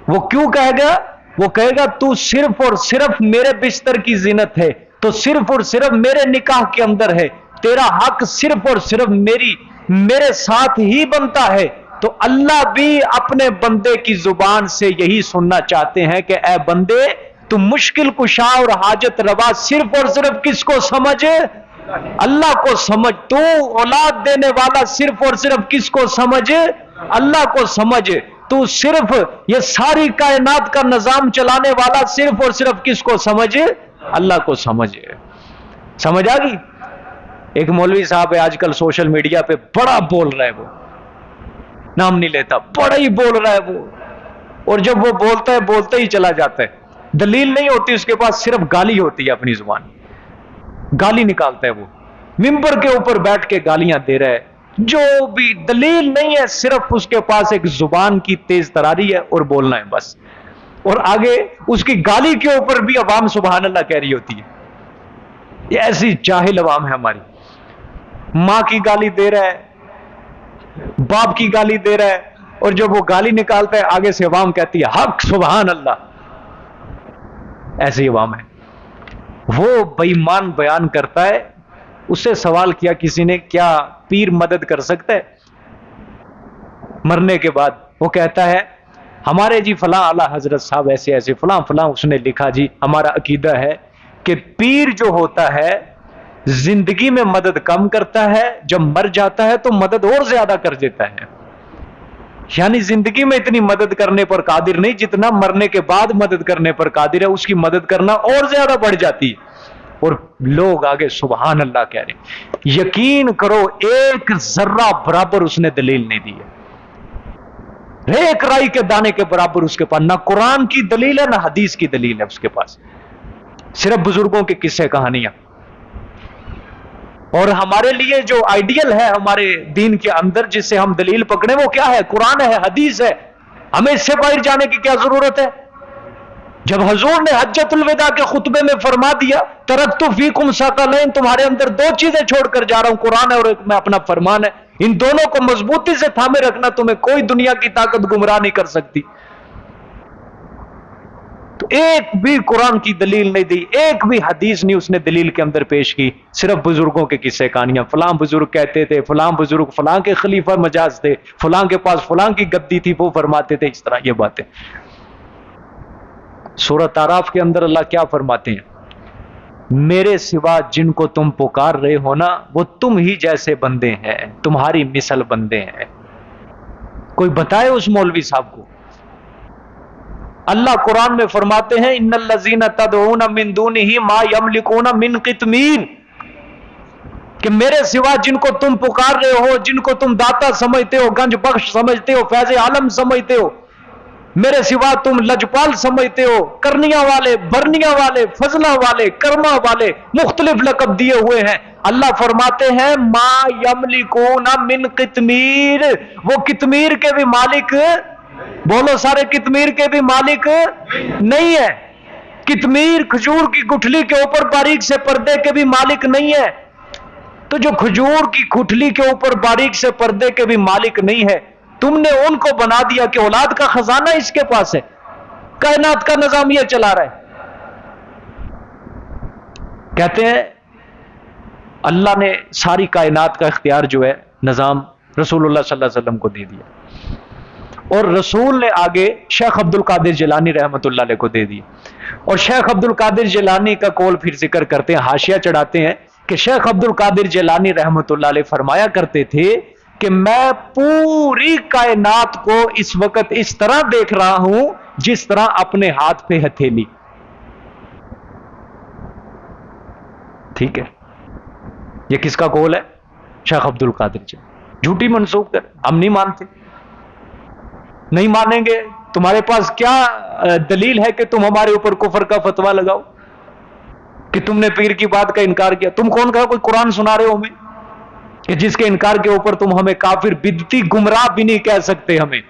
وہ کیوں کہے گا؟ وہ کہے گا تو صرف اور صرف میرے بستر کی زینت ہے، تو صرف اور صرف میرے نکاح کے اندر ہے، تیرا حق صرف اور صرف میرے ساتھ ہی بنتا ہے. تو اللہ بھی اپنے بندے کی زبان سے یہی سننا چاہتے ہیں کہ اے بندے تو مشکل کشا اور حاجت روا صرف اور صرف کس کو سمجھ؟ اللہ کو سمجھ. تو اولاد دینے والا صرف اور صرف کس کو سمجھ؟ اللہ کو سمجھ. تو صرف یہ ساری کائنات کا نظام چلانے والا صرف اور صرف کس کو سمجھ؟ اللہ کو سمجھ. سمجھ آ گئی؟ ایک مولوی صاحب ہے آج کل سوشل میڈیا پہ بڑا بول رہا ہے، وہ نام نہیں لیتا، بڑا ہی بول رہا ہے وہ، اور جب وہ بولتا ہے بولتے ہی چلا جاتا ہے. دلیل نہیں ہوتی اس کے پاس، صرف گالی ہوتی ہے، اپنی زبان گالی نکالتا ہے. وہ ممبر کے اوپر بیٹھ کے گالیاں دے رہا ہے، جو بھی دلیل نہیں ہے، صرف اس کے پاس ایک زبان کی تیز تراری ہے اور بولنا ہے بس. اور آگے اس کی گالی کے اوپر بھی عوام سبحان اللہ کہہ رہی ہوتی ہے. یہ ایسی جاہل عوام ہے ہماری. ماں کی گالی دے رہا ہے، باپ کی گالی دے رہا ہے، اور جب وہ گالی نکالتا ہے آگے سے عوام کہتی ہے حق سبحان اللہ. ایسی عوام ہے. وہ بے ایمان بیان کرتا ہے. اس سے سوال کیا کسی نے کیا پیر مدد کر سکتا ہے مرنے کے بعد؟ وہ کہتا ہے ہمارے جی فلاں اعلیٰ حضرت صاحب ایسے ایسے فلاں فلاں، اس نے لکھا جی ہمارا عقیدہ ہے کہ پیر جو ہوتا ہے زندگی میں مدد کم کرتا ہے، جب مر جاتا ہے تو مدد اور زیادہ کر دیتا ہے. یعنی زندگی میں اتنی مدد کرنے پر قادر نہیں جتنا مرنے کے بعد مدد کرنے پر قادر ہے. اس کی مدد کرنا اور زیادہ بڑھ جاتی ہے. اور لوگ آگے سبحان اللہ کہہ رہے ہیں. یقین کرو ایک ذرہ برابر اس نے دلیل نہیں دی ہے. ایک رائی کے دانے کے برابر اس کے پاس نہ قرآن کی دلیل ہے نہ حدیث کی دلیل ہے اس کے پاس، صرف بزرگوں کے قصے کہانیاں۔ اور ہمارے لیے جو آئیڈیل ہے ہمارے دین کے اندر جس سے ہم دلیل پکڑیں وہ کیا ہے؟ قرآن ہے، حدیث ہے، ہمیں اس سے باہر جانے کی کیا ضرورت ہے؟ جب حضور نے حجۃ الوداع کے خطبے میں فرما دیا ترکت فیکم ثقلین، تمہارے اندر دو چیزیں چھوڑ کر جا رہا ہوں، قرآن ہے اور ایک میں اپنا فرمان ہے، ان دونوں کو مضبوطی سے تھامے رکھنا، تمہیں کوئی دنیا کی طاقت گمراہ نہیں کر سکتی۔ تو ایک بھی قرآن کی دلیل نہیں دی، ایک بھی حدیث نہیں اس نے دلیل کے اندر پیش کی، صرف بزرگوں کے قصے کہانیاں، فلاں بزرگ کہتے تھے، فلاں بزرگ فلاں کے خلیفہ مجاز تھے، فلاں کے پاس فلاں کی گدی تھی وہ فرماتے تھے، اس طرح یہ باتیں۔ سورۃ اعراف کے اندر اللہ کیا فرماتے ہیں؟ میرے سوا جن کو تم پکار رہے ہو نا وہ تم ہی جیسے بندے ہیں، تمہاری مثل بندے ہیں۔ کوئی بتائے اس مولوی صاحب کو؟ اللہ قرآن میں فرماتے ہیں ان الذین تدعون من دونہ ما یملکون من قطمیر، کہ میرے سوا جن کو تم پکار رہے ہو، جن کو تم داتا سمجھتے ہو، گنج بخش سمجھتے ہو، فیض عالم سمجھتے ہو، میرے سوا تم لجپال سمجھتے ہو، کرنیاں والے، برنیاں والے، فضلہ والے، کرما والے، مختلف لقب دیے ہوئے ہیں، اللہ فرماتے ہیں ما یملکون من قطمیر، وہ قطمیر کے بھی مالک، بولو سارے قطمیر کے بھی مالک نہیں ہے، قطمیر کھجور کی گٹھلی کے اوپر باریک سے پردے کے بھی مالک نہیں ہے، تو جو کھجور کی گٹھلی کے اوپر باریک سے پردے کے بھی مالک نہیں ہے، تم نے ان کو بنا دیا کہ اولاد کا خزانہ اس کے پاس ہے، کائنات کا نظام یہ چلا رہا ہے۔ کہتے ہیں اللہ نے ساری کائنات کا اختیار جو ہے نظام رسول اللہ صلی اللہ علیہ وسلم کو دے دیا، اور رسول نے آگے شیخ عبد القادر جیلانی رحمۃ اللہ علیہ کو دے دی، اور شیخ عبد القادر جیلانی کا قول پھر ذکر کرتے ہیں، حاشیہ چڑھاتے ہیں کہ شیخ عبد القادر جیلانی رحمۃ اللہ علیہ فرمایا کرتے تھے کہ میں پوری کائنات کو اس وقت اس طرح دیکھ رہا ہوں جس طرح اپنے ہاتھ پہ ہتھیلی۔ ٹھیک ہے، یہ کس کا قول ہے؟ شیخ عبد القادر جی، جھوٹی منسوب کر، ہم نہیں مانتے، نہیں مانیں گے، تمہارے پاس کیا دلیل ہے کہ تم ہمارے اوپر کفر کا فتویٰ لگاؤ کہ تم نے پیر کی بات کا انکار کیا؟ تم کون کہا؟ کوئی قرآن سنا رہے ہو ہمیں کہ جس کے انکار کے اوپر تم ہمیں کافر بدعتی گمراہ بھی نہیں کہہ سکتے؟ ہمیں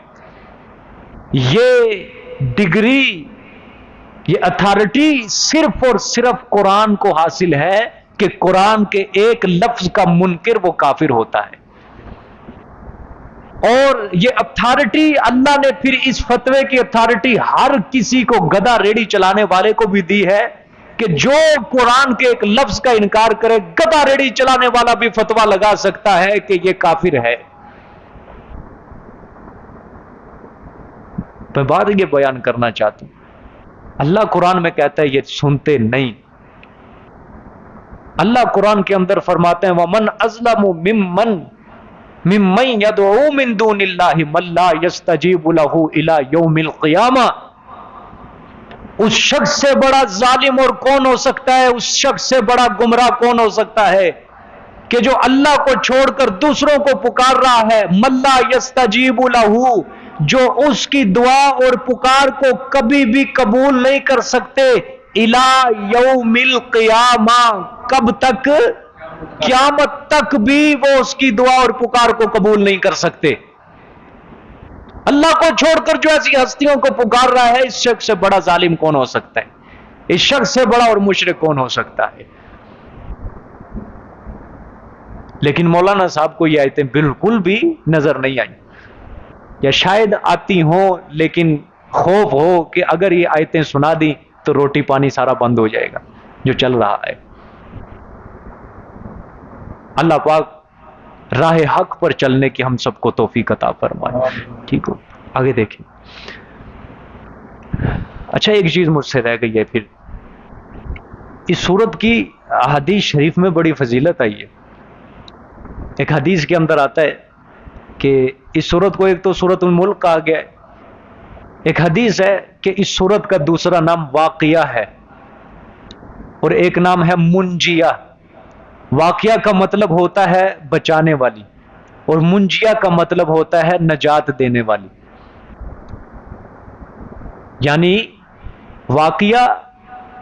یہ ڈگری، یہ اتھارٹی صرف اور صرف قرآن کو حاصل ہے کہ قرآن کے ایک لفظ کا منکر وہ کافر ہوتا ہے، اور یہ اتھارٹی اللہ نے پھر اس فتوے کی اتھارٹی ہر کسی کو، گدھا ریڑھی چلانے والے کو بھی دی ہے کہ جو قرآن کے ایک لفظ کا انکار کرے، گدھا ریڑھی چلانے والا بھی فتویٰ لگا سکتا ہے کہ یہ کافر ہے۔ میں بات یہ بیان کرنا چاہتا ہوں، اللہ قرآن میں کہتا ہے یہ سنتے نہیں۔ اللہ قرآن کے اندر فرماتے ہیں وَمَنْ أَظْلَمُ مِمَّنْ يَدْعُو مِن دُونِ اللَّهِ مَن لَّا يَسْتَجِيبُ لَهُ إِلَى يَوْمِ الْقِيَامَةِ، اس شخص سے بڑا ظالم اور کون ہو سکتا ہے، اس شخص سے بڑا گمراہ کون ہو سکتا ہے کہ جو اللہ کو چھوڑ کر دوسروں کو پکار رہا ہے، مَن لَّا يَسْتَجِيبُ لَهُ، جو اس کی دعا اور پکار کو کبھی بھی قبول نہیں کر سکتے، اِلَى يَوْمِ الْقِيَامَةِ، کب تک؟ قیامت تک بھی وہ اس کی دعا اور پکار کو قبول نہیں کر سکتے۔ اللہ کو چھوڑ کر جو ایسی ہستیوں کو پکار رہا ہے، اس شخص سے بڑا ظالم کون ہو سکتا ہے، اس شخص سے بڑا اور مشرک کون ہو سکتا ہے؟ لیکن مولانا صاحب کو یہ آیتیں بالکل بھی نظر نہیں آئی، یا شاید آتی ہوں لیکن خوف ہو کہ اگر یہ آیتیں سنا دی تو روٹی پانی سارا بند ہو جائے گا جو چل رہا ہے۔ اللہ پاک راہ حق پر چلنے کی ہم سب کو توفیق عطا فرمائے۔ ٹھیک ہو، آگے دیکھیں۔ اچھا ایک چیز مجھ سے رہ گئی ہے، پھر اس سورت کی حدیث شریف میں بڑی فضیلت آئی ہے۔ ایک حدیث کے اندر آتا ہے کہ اس سورت کو ایک تو سورت الملک کہا گیا ہے، ایک حدیث ہے کہ اس سورت کا دوسرا نام واقعہ ہے، اور ایک نام ہے منجیہ۔ واقعہ کا مطلب ہوتا ہے بچانے والی، اور منجیہ کا مطلب ہوتا ہے نجات دینے والی۔ یعنی واقعہ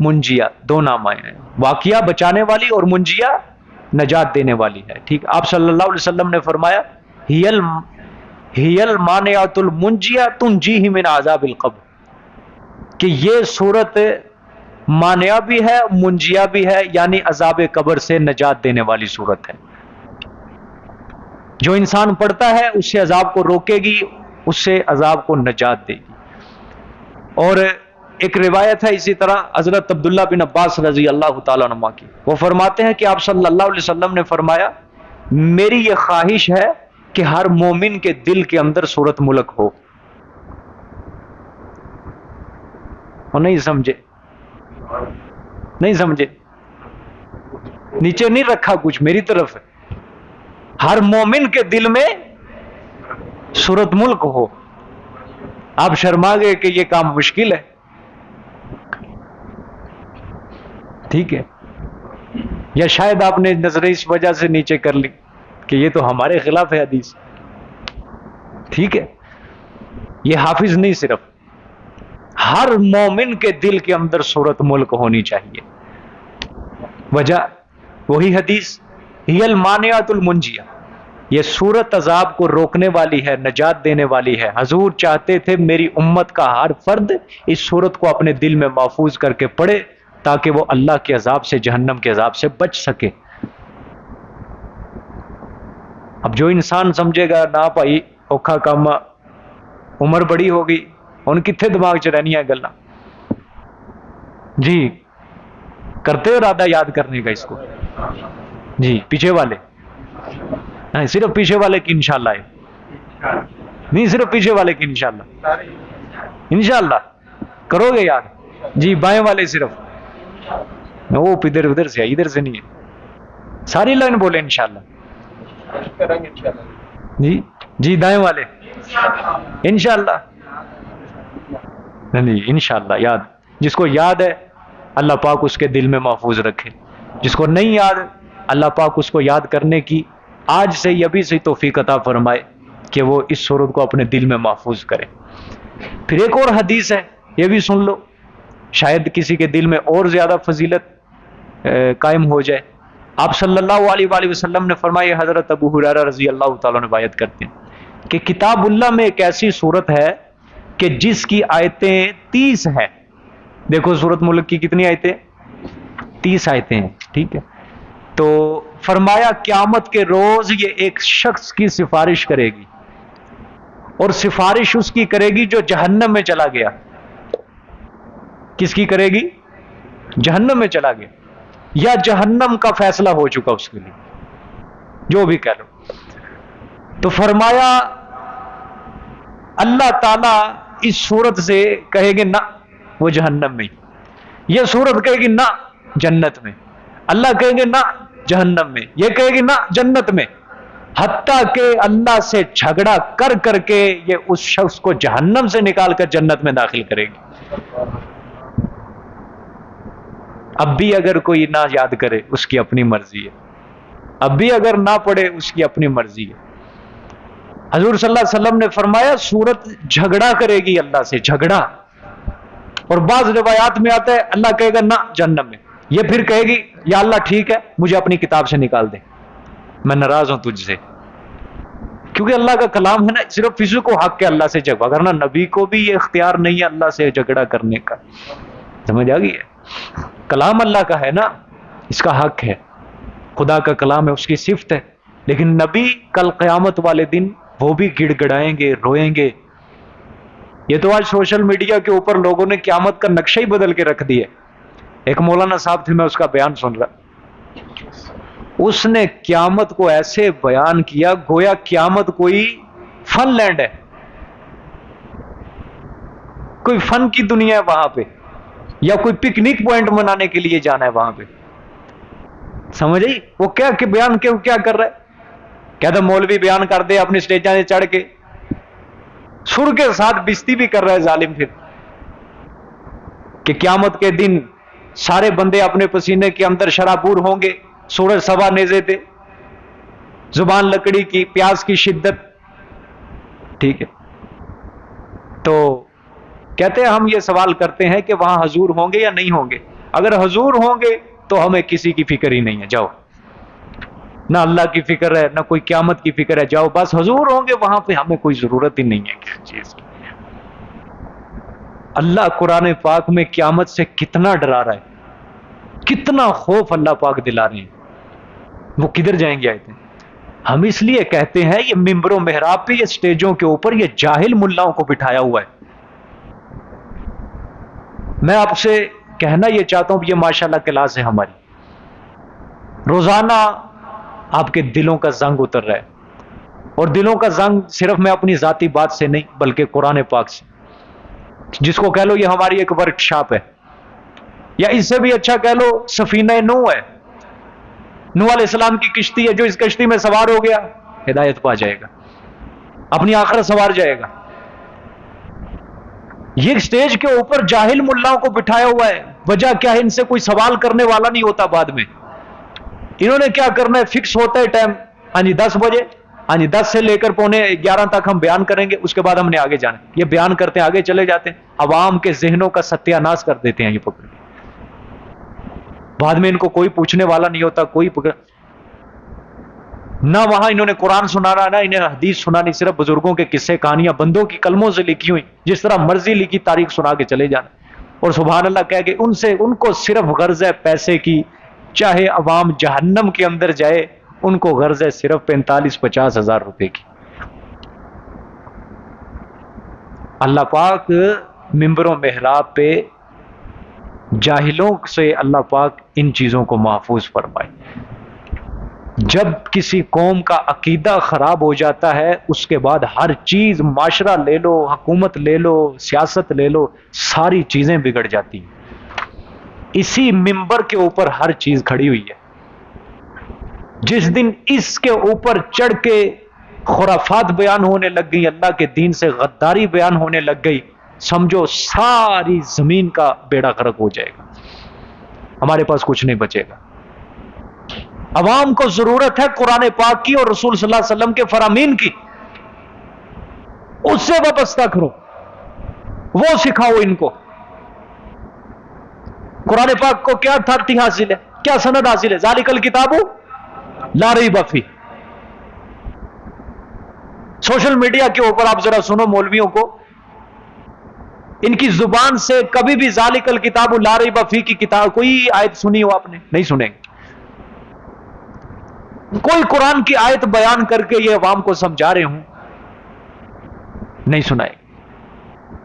منجیہ دو نام آئے ہیں، واقعہ بچانے والی اور منجیہ نجات دینے والی ہے، ٹھیک۔ آپ صلی اللہ علیہ وسلم نے فرمایا ہی المانعۃ المنجیہ تنجیہ من عذاب القبر، کہ یہ صورت مانعہ بھی ہے منجیہ بھی ہے، یعنی عذاب قبر سے نجات دینے والی صورت ہے۔ جو انسان پڑھتا ہے اس سے عذاب کو روکے گی، اس سے عذاب کو نجات دے گی۔ اور ایک روایت ہے اسی طرح حضرت عبداللہ بن عباس رضی اللہ تعالیٰ عنہ کی، وہ فرماتے ہیں کہ آپ صلی اللہ علیہ وسلم نے فرمایا میری یہ خواہش ہے کہ ہر مومن کے دل کے اندر سورۃ ملک ہو۔ وہ نہیں سمجھے، نہیں سمجھے، نیچے نہیں رکھا کچھ، میری طرف ہے، ہر مومن کے دل میں سورۃ ملک ہو۔ آپ شرما گئے کہ یہ کام مشکل ہے، ٹھیک ہے، یا شاید آپ نے نظریں اس وجہ سے نیچے کر لی کہ یہ تو ہمارے خلاف ہے حدیث، ٹھیک ہے۔ یہ حافظ نہیں، صرف ہر مومن کے دل کے اندر سورۃ ملک ہونی چاہیے۔ وجہ وہی حدیث ہی المانعۃ المنجیہ، یہ سورت عذاب کو روکنے والی ہے، نجات دینے والی ہے۔ حضور چاہتے تھے میری امت کا ہر فرد اس سورت کو اپنے دل میں محفوظ کر کے پڑھے تاکہ وہ اللہ کے عذاب سے، جہنم کے عذاب سے بچ سکے۔ اب جو انسان سمجھے گا نہ بھائی اوکھا کام، عمر بڑی ہوگی، ان کتنے دماغ چ رہنی ہے گلاں، جی کرتے ہو ارادہ یاد کرنے کا اس کو، جی پیچھے والے نہیں، صرف پیچھے والے کی انشاءاللہ ہے، نہیں صرف پیچھے والے کی انشاءاللہ، انشاءاللہ کرو گے یاد، جی بائیں والے صرف، وہ ادھر سے ہے، ادھر سے نہیں ہے، ساری لائن بولے انشاءاللہ، جی جی دائیں والے انشاءاللہ، نہیں انشاءاللہ یاد، جس کو یاد ہے اللہ پاک اس کے دل میں محفوظ رکھے، جس کو نہیں یاد اللہ پاک اس کو یاد کرنے کی آج سے ہی ابھی سے توفیق عطا فرمائے کہ وہ اس سورت کو اپنے دل میں محفوظ کرے۔ پھر ایک اور حدیث ہے، یہ بھی سن لو، شاید کسی کے دل میں اور زیادہ فضیلت قائم ہو جائے۔ آپ صلی اللہ علیہ وآلہ وسلم نے فرمایا، حضرت ابو ہریرہ رضی اللہ تعالیٰ نے روایت کرتے ہیں کہ کتاب اللہ میں ایک ایسی سورت ہے کہ جس کی آیتیں 30 ہیں۔ دیکھو سورت ملک کی کتنی آیتیں، 30 آیتیں ہیں، ٹھیک ہے۔ تو فرمایا قیامت کے روز یہ ایک شخص کی سفارش کرے گی، اور سفارش اس کی کرے گی جو جہنم میں چلا گیا۔ کس کی کرے گی؟ جہنم میں چلا گیا، یا جہنم کا فیصلہ ہو چکا اس کے لیے، جو بھی کہہ لو۔ تو فرمایا اللہ تعالیٰ اس صورت سے کہے گے نہ وہ جہنم میں، یہ صورت کہے گی نہ جنت میں، اللہ کہیں گے نہ جہنم میں، یہ کہے گی نہ جنت میں، حتیٰ کہ اللہ سے جھگڑا کر کر کے یہ اس شخص کو جہنم سے نکال کر جنت میں داخل کرے گی۔ اب بھی اگر کوئی نہ یاد کرے اس کی اپنی مرضی ہے، اب بھی اگر نہ پڑھے اس کی اپنی مرضی ہے۔ حضور صلی اللہ علیہ وسلم نے فرمایا سورت جھگڑا کرے گی اللہ سے، جھگڑا، اور بعض روایات میں آتا ہے اللہ کہے گا نہ جہنم میں، یہ پھر کہے گی یا اللہ ٹھیک ہے مجھے اپنی کتاب سے نکال دے، میں ناراض ہوں تجھ سے، کیونکہ اللہ کا کلام ہے نا، صرف کسی کو حق ہے اللہ سے جھگڑا کرنا، نبی کو بھی یہ اختیار نہیں ہے اللہ سے جھگڑا کرنے کا، سمجھ آ گئی ہے؟ کلام اللہ کا ہے نا، اس کا حق ہے، خدا کا کلام ہے، اس کی صفت ہے، لیکن نبی کل قیامت والے دن وہ بھی گڑ گڑائیں گے، روئیں گے۔ یہ تو آج سوشل میڈیا کے اوپر لوگوں نے قیامت کا نقشہ ہی بدل کے رکھ دیا۔ ایک مولانا صاحب تھے، میں اس کا بیان سن رہا، اس نے قیامت کو ایسے بیان کیا گویا قیامت کوئی فن لینڈ ہے، کوئی فن کی دنیا ہے وہاں پہ، یا کوئی پکنک پوائنٹ منانے کے لیے جانا ہے وہاں پہ، سمجھ آئی؟ وہ کیا کہ بیان کیا کر رہا ہے، کہتا مولوی بیان کر دے اپنی سٹیجاں سے چڑھ کے، سر کے ساتھ بستی بھی کر رہا ہے ظالم، پھر کہ قیامت کے دن سارے بندے اپنے پسینے کے اندر شرابور ہوں گے، سورج سوا نیزے تھے، زبان لکڑی کی، پیاس کی شدت، ٹھیک ہے۔ تو کہتے ہیں ہم یہ سوال کرتے ہیں کہ وہاں حضور ہوں گے یا نہیں ہوں گے؟ اگر حضور ہوں گے تو ہمیں کسی کی فکر ہی نہیں ہے، جاؤ، نہ اللہ کی فکر ہے نہ کوئی قیامت کی فکر ہے، جاؤ بس حضور ہوں گے وہاں پہ ہمیں کوئی ضرورت ہی نہیں ہے کسی چیز کی۔ اللہ قرآن پاک میں قیامت سے کتنا ڈرا رہا ہے، کتنا خوف اللہ پاک دلا رہے ہیں، وہ کدھر جائیں گے آیتیں؟ ہم اس لیے کہتے ہیں یہ ممبروں محراب پہ، یہ سٹیجوں کے اوپر یہ جاہل ملاؤں کو بٹھایا ہوا ہے۔ میں آپ سے کہنا یہ چاہتا ہوں، یہ ماشاءاللہ کلاس ہے ہماری، روزانہ آپ کے دلوں کا زنگ اتر رہا ہے، اور دلوں کا زنگ صرف میں اپنی ذاتی بات سے نہیں بلکہ قرآن پاک سے، جس کو کہہ لو یہ ہماری ایک ورک شاپ ہے، یا اس سے بھی اچھا کہہ لو سفینہ نوح ہے، نوح علیہ السلام کی کشتی ہے، جو اس کشتی میں سوار ہو گیا ہدایت پا جائے گا، اپنی آخرت سوار جائے گا۔ یہ سٹیج کے اوپر جاہل ملاؤں کو بٹھایا ہوا ہے، وجہ کیا ہے؟ ان سے کوئی سوال کرنے والا نہیں ہوتا بعد میں، انہوں نے کیا کرنا ہے، فکس ہوتا ہے ٹائم، ہاں جی 10 بجے، ہاں جی 10 سے لے کر 11:15 تک ہم بیان کریں گے، اس کے بعد ہم نے آگے جانا ہے۔ یہ بیان کرتے ہیں آگے چلے جاتے ہیں، عوام کے ذہنوں کا ستیہ ناش کر دیتے ہیں یہ پکڑ کے، بعد میں ان کو کوئی پوچھنے والا نہیں ہوتا، کوئی پکڑ نہ وہاں انہوں نے قرآن سنانا، نہ انہیں حدیث سنانی، صرف بزرگوں کے قصے کہانیاں بندوں کی قلموں سے لکھی ہوئی، جس طرح مرضی لکھی تاریخ سنا کے چلے جانا، اور سبحان اللہ کہہ کے ان کو صرف غرض ہے پیسے کی، چاہے عوام جہنم کے اندر جائے، ان کو غرض ہے صرف 45-50 ہزار روپے کی۔ اللہ پاک ممبروں محراب پہ جاہلوں سے اللہ پاک ان چیزوں کو محفوظ فرمائے۔ جب کسی قوم کا عقیدہ خراب ہو جاتا ہے، اس کے بعد ہر چیز، معاشرہ لے لو، حکومت لے لو، سیاست لے لو، ساری چیزیں بگڑ جاتی ہیں۔ اسی ممبر کے اوپر ہر چیز کھڑی ہوئی ہے۔ جس دن اس کے اوپر چڑھ کے خرافات بیان ہونے لگ گئی، اللہ کے دین سے غداری بیان ہونے لگ گئی، سمجھو ساری زمین کا بیڑا غرق ہو جائے گا، ہمارے پاس کچھ نہیں بچے گا۔ عوام کو ضرورت ہے قرآن پاک کی اور رسول صلی اللہ علیہ وسلم کے فرامین کی، اس سے وابستہ کرو، وہ سکھاؤ ان کو۔ قرآن پاک کو کیا اتھارٹی حاصل ہے، کیا سند حاصل ہے؟ ذالک الکتاب لا ریب فیہ۔ سوشل میڈیا کے اوپر آپ ذرا سنو مولویوں کو، ان کی زبان سے کبھی بھی ذالک الکتاب لا ریب فیہ کی کتاب کوئی آیت سنی ہو آپ نے؟ نہیں سنیں گے۔ کوئی قرآن کی آیت بیان کر کے یہ عوام کو سمجھا رہے ہوں، نہیں سنائے،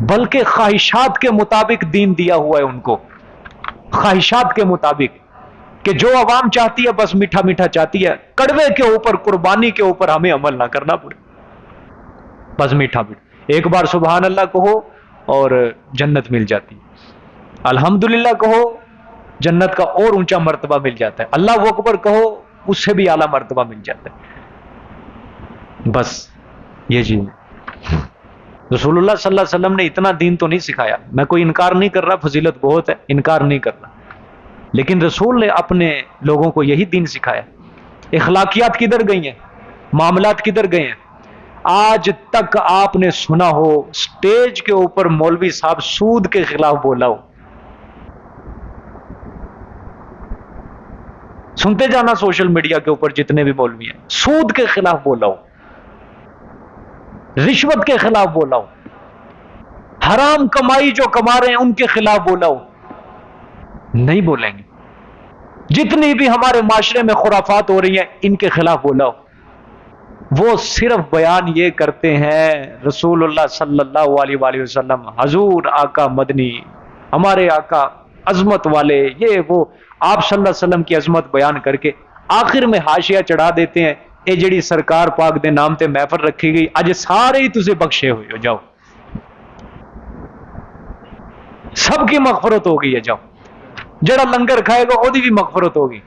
بلکہ خواہشات کے مطابق دین دیا ہوا ہے ان کو، خواہشات کے مطابق، کہ جو عوام چاہتی ہے بس میٹھا میٹھا چاہتی ہے، کڑوے کے اوپر، قربانی کے اوپر ہمیں عمل نہ کرنا پڑے، بس میٹھا میٹھا، ایک بار سبحان اللہ کہو اور جنت مل جاتی ہے، الحمدللہ کہو جنت کا اور اونچا مرتبہ مل جاتا ہے، اللہ اکبر کہو اس سے بھی اعلیٰ مرتبہ مل جاتا ہے۔ بس یہ چیز رسول اللہ صلی اللہ علیہ وسلم نے اتنا دین تو نہیں سکھایا، میں کوئی انکار نہیں کر رہا، فضیلت بہت ہے، انکار نہیں کر رہا، لیکن رسول نے اپنے لوگوں کو یہی دین سکھایا۔ اخلاقیات کدھر گئی ہیں، معاملات کدھر گئے ہیں؟ آج تک آپ نے سنا ہو سٹیج کے اوپر مولوی صاحب سود کے خلاف بولا ہو؟ سنتے جانا سوشل میڈیا کے اوپر جتنے بھی مولوی ہیں، سود کے خلاف بولا ہو، رشوت کے خلاف بولا ہو، حرام کمائی جو کما رہے ہیں ان کے خلاف بولا ہو؟ نہیں بولیں گے۔ جتنی بھی ہمارے معاشرے میں خرافات ہو رہی ہیں ان کے خلاف بولا ہو، وہ صرف بیان یہ کرتے ہیں رسول اللہ صلی اللہ علیہ وآلہ وسلم، حضور آقا مدنی، ہمارے آقا عظمت والے، یہ وہ، آپ صلی اللہ علیہ وسلم کی عظمت بیان کر کے آخر میں حاشیہ چڑھا دیتے ہیں، اے جڑی سرکار پاک دے نام تے محفل رکھی گئی، اج سارے ہی تجھے بخشے ہوئے ہو، جاؤ سب کی مغفرت ہو گئی ہے، جاؤ جڑا لنگر کھائے گا وہ بھی مغفرت ہوگی،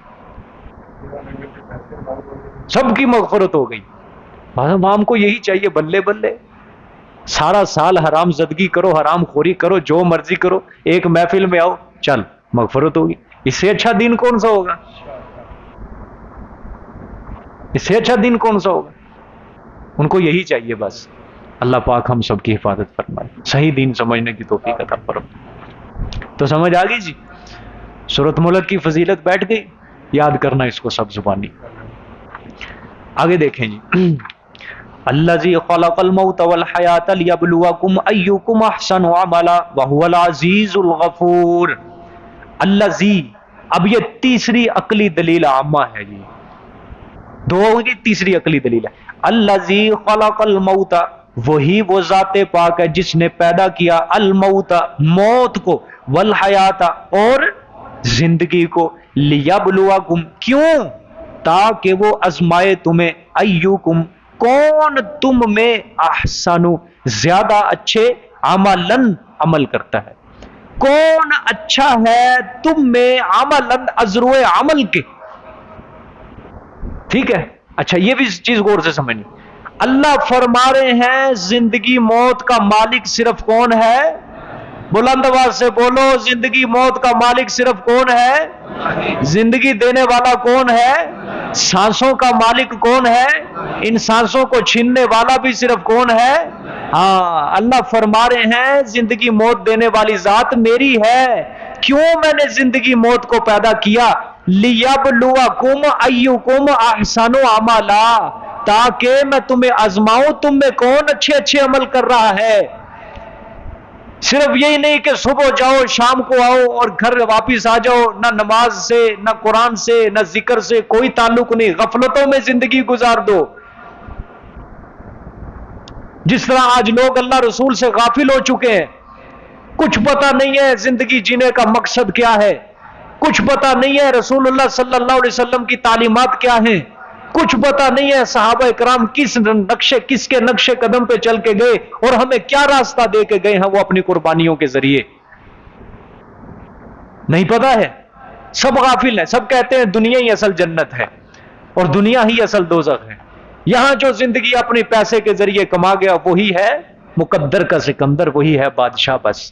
سب کی مغفرت ہو گئی۔ عوام کو یہی چاہیے، بلے بلے سارا سال حرام زدگی کرو، حرام خوری کرو، جو مرضی کرو، ایک محفل میں آؤ، چل مغفرت ہوگی۔ اس سے اچھا دین کون سا ہوگا؟ اس سے اچھا دین کون سا ہوگا؟ ان کو یہی چاہیے بس۔ اللہ پاک ہم سب کی حفاظت فرمائے، صحیح دین سمجھنے کی توفیق عطا فرمائے۔ تو سمجھ آ گئی جی؟ سورۃ ملک کی فضیلت بیٹھ گئی، یاد کرنا اس کو سب زبانی۔ آگے دیکھیں جی، الذی خلق الموت والحیات لیبلوکم ایکم احسن عملا وہو العزیز الغفور۔ الذی، اب یہ تیسری عقلی دلیل عامہ ہے جی، دو کی تیسری عقلی دلیل ہے۔ الذی خلق الموت، وہی وہ ذات پاک ہے جس نے پیدا کیا الموت، موت کو، والحیات، اور زندگی کو، لیبلوکم، کیوں؟ تاکہ وہ آزمائے تمہیں، ایکم، کون تم میں احسن، زیادہ اچھے، عملاً، عمل کرتا ہے، کون اچھا ہے تم میں عملاً، ازرو عمل کے۔ ٹھیک ہے، اچھا یہ بھی چیز غور سے سمجھنی۔ اللہ فرما رہے ہیں زندگی موت کا مالک صرف کون ہے؟ بلند آواز سے بولو، زندگی موت کا مالک صرف کون ہے؟ زندگی دینے والا کون ہے؟ سانسوں کا مالک کون ہے؟ ان سانسوں کو چھیننے والا بھی صرف کون ہے؟ ہاں، اللہ فرما رہے ہیں زندگی موت دینے والی ذات میری ہے۔ کیوں میں نے زندگی موت کو پیدا کیا؟ لیبلوکم ایکم احسن عملا، تاکہ میں تمہیں آزماؤں تم میں کون اچھے اچھے عمل کر رہا ہے۔ صرف یہی نہیں کہ صبح جاؤ شام کو آؤ اور گھر واپس آ جاؤ، نہ نماز سے، نہ قرآن سے، نہ ذکر سے کوئی تعلق نہیں، غفلتوں میں زندگی گزار دو۔ جس طرح آج لوگ اللہ رسول سے غافل ہو چکے ہیں، کچھ پتہ نہیں ہے زندگی جینے کا مقصد کیا ہے، کچھ پتہ نہیں ہے رسول اللہ صلی اللہ علیہ وسلم کی تعلیمات کیا ہیں، کچھ پتہ نہیں ہے صحابہ کرام کس کے نقش قدم پہ چل کے گئے اور ہمیں کیا راستہ دے کے گئے ہیں وہ اپنی قربانیوں کے ذریعے، نہیں پتہ ہے، سب غافل ہیں، سب کہتے ہیں دنیا ہی اصل جنت ہے اور دنیا ہی اصل دوزخ ہے، یہاں جو زندگی اپنے پیسے کے ذریعے کما گیا وہی ہے مقدر کا سکندر، وہی ہے بادشاہ، بس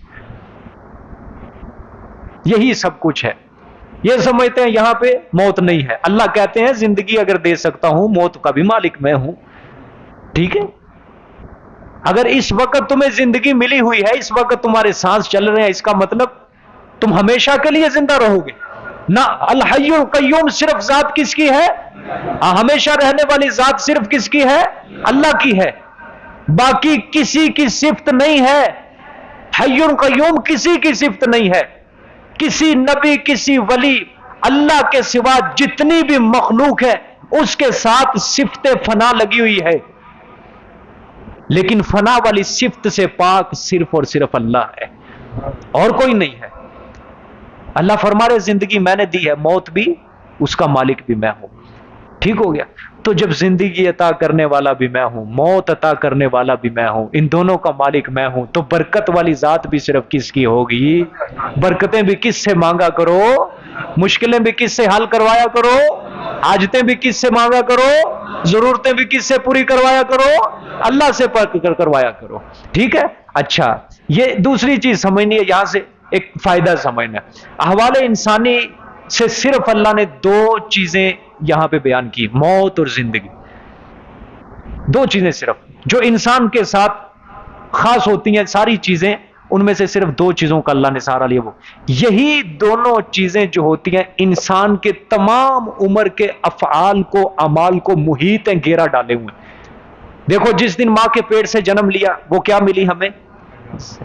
یہی سب کچھ ہے۔ یہ سمجھتے ہیں یہاں پہ موت نہیں ہے، اللہ کہتے ہیں زندگی اگر دے سکتا ہوں موت کا بھی مالک میں ہوں۔ ٹھیک ہے، اگر اس وقت تمہیں زندگی ملی ہوئی ہے، اس وقت تمہارے سانس چل رہے ہیں، اس کا مطلب تم ہمیشہ کے لیے زندہ رہو گے نہ۔ الحی القیوم صرف ذات کس کی ہے؟ ہمیشہ رہنے والی ذات صرف کس کی ہے؟ اللہ کی ہے، باقی کسی کی صفت نہیں ہے۔ حی القیوم کسی کی صفت نہیں ہے، کسی نبی، کسی ولی، اللہ کے سوا جتنی بھی مخلوق ہے اس کے ساتھ صفت فنا لگی ہوئی ہے، لیکن فنا والی صفت سے پاک صرف اور صرف اللہ ہے، اور کوئی نہیں ہے۔ اللہ فرما رہے زندگی میں نے دی ہے، موت بھی اس کا مالک بھی میں ہوں۔ ٹھیک ہو گیا؟ تو جب زندگی عطا کرنے والا بھی میں ہوں، موت عطا کرنے والا بھی میں ہوں، ان دونوں کا مالک میں ہوں، تو برکت والی ذات بھی صرف کس کی ہوگی؟ برکتیں بھی کس سے مانگا کرو، مشکلیں بھی کس سے حل کروایا کرو، حاجتیں بھی کس سے مانگا کرو، ضرورتیں بھی کس سے پوری کروایا کرو، اللہ سے کروایا کرو۔ ٹھیک ہے؟ اچھا، یہ دوسری چیز سمجھنی ہے، یہاں سے ایک فائدہ سمجھنا ہے۔ احوال انسانی سے صرف اللہ نے دو چیزیں یہاں پہ بیان کی، موت اور زندگی، دو چیزیں صرف جو انسان کے ساتھ خاص ہوتی ہیں، ساری چیزیں ان میں سے صرف دو چیزوں کا اللہ نے سہارا لیا، وہ یہی دونوں چیزیں جو ہوتی ہیں انسان کے تمام عمر کے افعال کو، اعمال کو محیط ہیں، گھیرا ڈالے ہوئے۔ دیکھو جس دن ماں کے پیٹ سے جنم لیا وہ کیا ملی ہمیں؟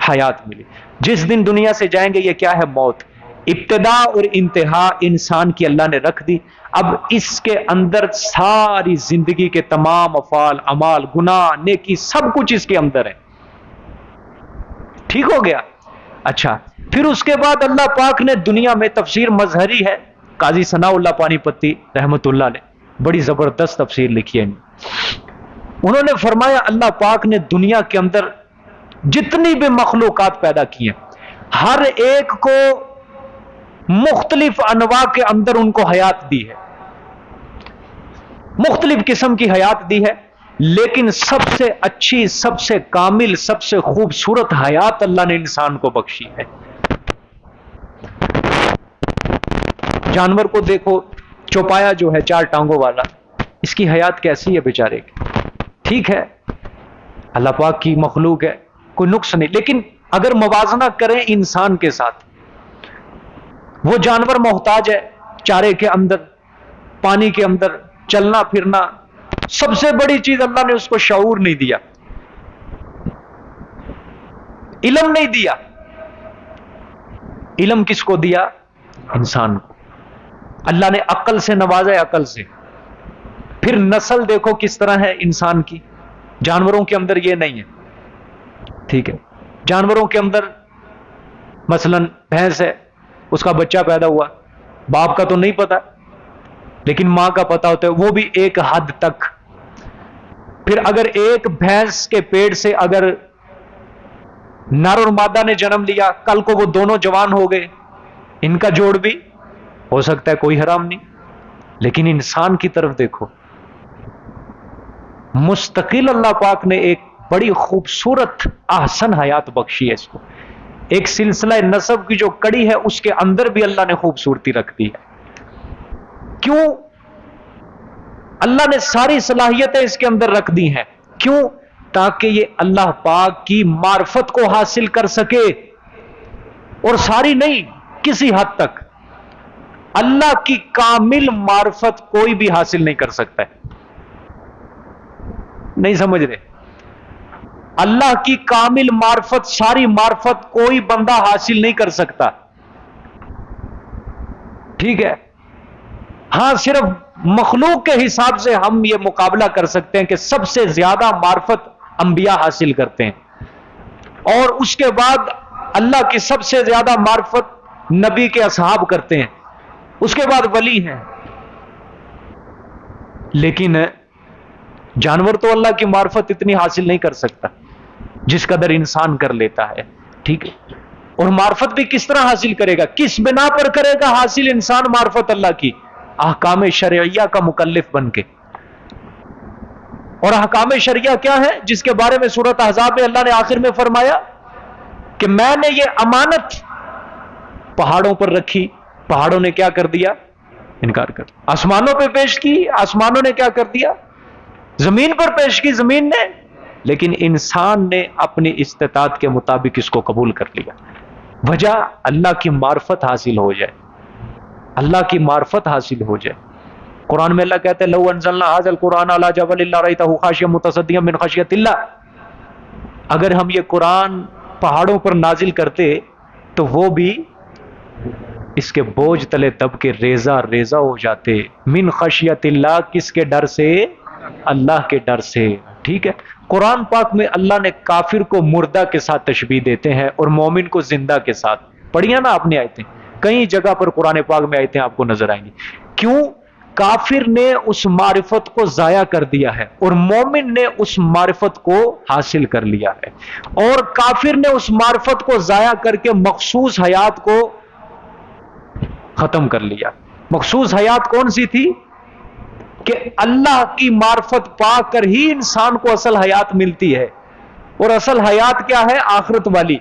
حیات ملی۔ جس دن دنیا سے جائیں گے یہ کیا ہے؟ موت۔ ابتدا اور انتہا انسان کی اللہ نے رکھ دی، اب اس کے اندر ساری زندگی کے تمام افعال، اعمال، گناہ، نیکی، سب کچھ اس کے اندر ہے۔ ٹھیک ہو گیا؟ اچھا، پھر اس کے بعد اللہ پاک نے دنیا میں، تفسیر مظہری ہے، قاضی ثناء اللہ پانی پتی رحمت اللہ نے بڑی زبردست تفسیر لکھی ہے، انہوں نے فرمایا اللہ پاک نے دنیا کے اندر جتنی بھی مخلوقات پیدا کی ہیں، ہر ایک کو مختلف انواع کے اندر ان کو حیات دی ہے، مختلف قسم کی حیات دی ہے، لیکن سب سے اچھی، سب سے کامل، سب سے خوبصورت حیات اللہ نے انسان کو بخشی ہے۔ جانور کو دیکھو، چوپایا جو ہے 4 ٹانگوں والا، اس کی حیات کیسی ہے بیچارے کی؟ ٹھیک ہے، اللہ پاک کی مخلوق ہے، کوئی نقص نہیں، لیکن اگر موازنہ کریں انسان کے ساتھ، وہ جانور محتاج ہے چارے کے اندر، پانی کے اندر، چلنا پھرنا، سب سے بڑی چیز اللہ نے اس کو شعور نہیں دیا، علم نہیں دیا۔ علم کس کو دیا؟ انسان کو۔ اللہ نے عقل سے نوازا ہے، عقل سے۔ پھر نسل دیکھو کس طرح ہے انسان کی، جانوروں کے اندر یہ نہیں ہے، ٹھیک ہے؟ جانوروں کے اندر مثلا بھینس ہے، اس کا بچہ پیدا ہوا، باپ کا تو نہیں پتا لیکن ماں کا پتا ہوتا ہے، وہ بھی ایک حد تک۔ پھر اگر ایک بھینس کے پیڑ سے اگر نر اور مادہ نے جنم لیا، کل کو وہ دونوں جوان ہو گئے، ان کا جوڑ بھی ہو سکتا ہے، کوئی حرام نہیں۔ لیکن انسان کی طرف دیکھو، مستقل اللہ پاک نے ایک بڑی خوبصورت احسن حیات بخشی ہے اس کو، ایک سلسلہ نسب کی جو کڑی ہے اس کے اندر بھی اللہ نے خوبصورتی رکھ دی ہے۔ کیوں؟ اللہ نے ساری صلاحیتیں اس کے اندر رکھ دی ہیں، کیوں؟ تاکہ یہ اللہ پاک کی معرفت کو حاصل کر سکے، اور ساری نہیں، کسی حد تک۔ اللہ کی کامل معرفت کوئی بھی حاصل نہیں کر سکتا ہے، نہیں سمجھ رہے؟ اللہ کی کامل معرفت، ساری معرفت کوئی بندہ حاصل نہیں کر سکتا، ٹھیک ہے؟ ہاں صرف مخلوق کے حساب سے ہم یہ مقابلہ کر سکتے ہیں کہ سب سے زیادہ معرفت انبیاء حاصل کرتے ہیں، اور اس کے بعد اللہ کی سب سے زیادہ معرفت نبی کے اصحاب کرتے ہیں، اس کے بعد ولی ہیں۔ لیکن جانور تو اللہ کی معرفت اتنی حاصل نہیں کر سکتا جس قدر انسان کر لیتا ہے، ٹھیک ہے؟ اور معرفت بھی کس طرح حاصل کرے گا، کس بنا پر کرے گا حاصل انسان معرفت اللہ کی؟ احکام شرعیہ کا مکلف بن کے۔ اور احکام شرعیہ کیا ہے؟ جس کے بارے میں سورۃ احزاب میں اللہ نے آخر میں فرمایا کہ میں نے یہ امانت پہاڑوں پر رکھی، پہاڑوں نے کیا کر دیا؟ انکار کر دیا۔ آسمانوں پہ پیش کی، آسمانوں نے کیا کر دیا؟ زمین پر پیش کی، زمین نے، لیکن انسان نے اپنی استطاعت کے مطابق اس کو قبول کر لیا۔ وجہ اللہ کی معرفت حاصل ہو جائے، اللہ کی معرفت حاصل ہو جائے۔ قرآن میں اللہ کہتے ہیں لو انزلنا هذا القرآن على جبل لرأيته خاشعا متصدعا من خشية الله، اگر ہم یہ قرآن پہاڑوں پر نازل کرتے تو وہ بھی اس کے بوجھ تلے دب کے ریزہ ریزہ ہو جاتے، من خشیت اللہ، کس کے ڈر سے؟ اللہ کے ڈر سے، ٹھیک ہے؟ قرآن پاک میں اللہ نے کافر کو مردہ کے ساتھ تشبیہ دیتے ہیں اور مومن کو زندہ کے ساتھ۔ پڑھیے نا آپ نے آیتیں، کئی جگہ پر قرآن پاک میں آیتیں آپ کو نظر آئیں گی۔ کیوں؟ کافر نے اس معرفت کو ضائع کر دیا ہے اور مومن نے اس معرفت کو حاصل کر لیا ہے، اور کافر نے اس معرفت کو ضائع کر کے مخصوص حیات کو ختم کر لیا۔ مخصوص حیات کون سی تھی؟ کہ اللہ کی معرفت پا کر ہی انسان کو اصل حیات ملتی ہے، اور اصل حیات کیا ہے؟ آخرت والی۔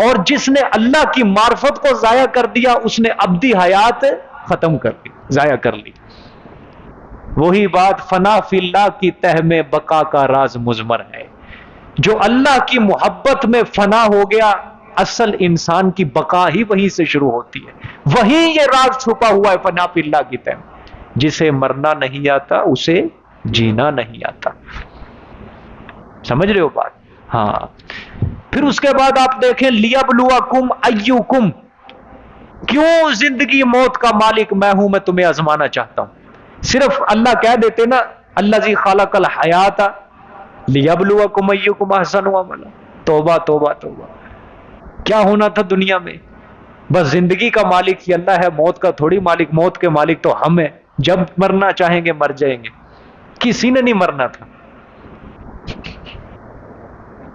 اور جس نے اللہ کی معرفت کو ضائع کر دیا اس نے ابدی حیات ختم کر لی، ضائع کر لی۔ وہی بات فنا فی اللہ کی تہ میں بقا کا راز مضمر ہے۔ جو اللہ کی محبت میں فنا ہو گیا، اصل انسان کی بقا ہی وہیں سے شروع ہوتی ہے، وہیں یہ راز چھپا ہوا ہے فنا فی اللہ کی تہ میں۔ جسے مرنا نہیں آتا اسے جینا نہیں آتا، سمجھ رہے ہو بات؟ ہاں۔ پھر اس کے بعد آپ دیکھیں لیبلوکم ایکم، کیوں زندگی موت کا مالک میں ہوں، میں تمہیں آزمانا چاہتا ہوں۔ صرف اللہ کہہ دیتے نا الذی خلق الحیات لیبلوکم ایکم احسن عملا، توبہ توبہ توبہ۔ کیا ہونا تھا دنیا میں؟ بس زندگی کا مالک ہی اللہ ہے، موت کا تھوڑی مالک، موت کے مالک تو ہم ہیں، جب مرنا چاہیں گے مر جائیں گے۔ کسی نے نہیں مرنا تھا،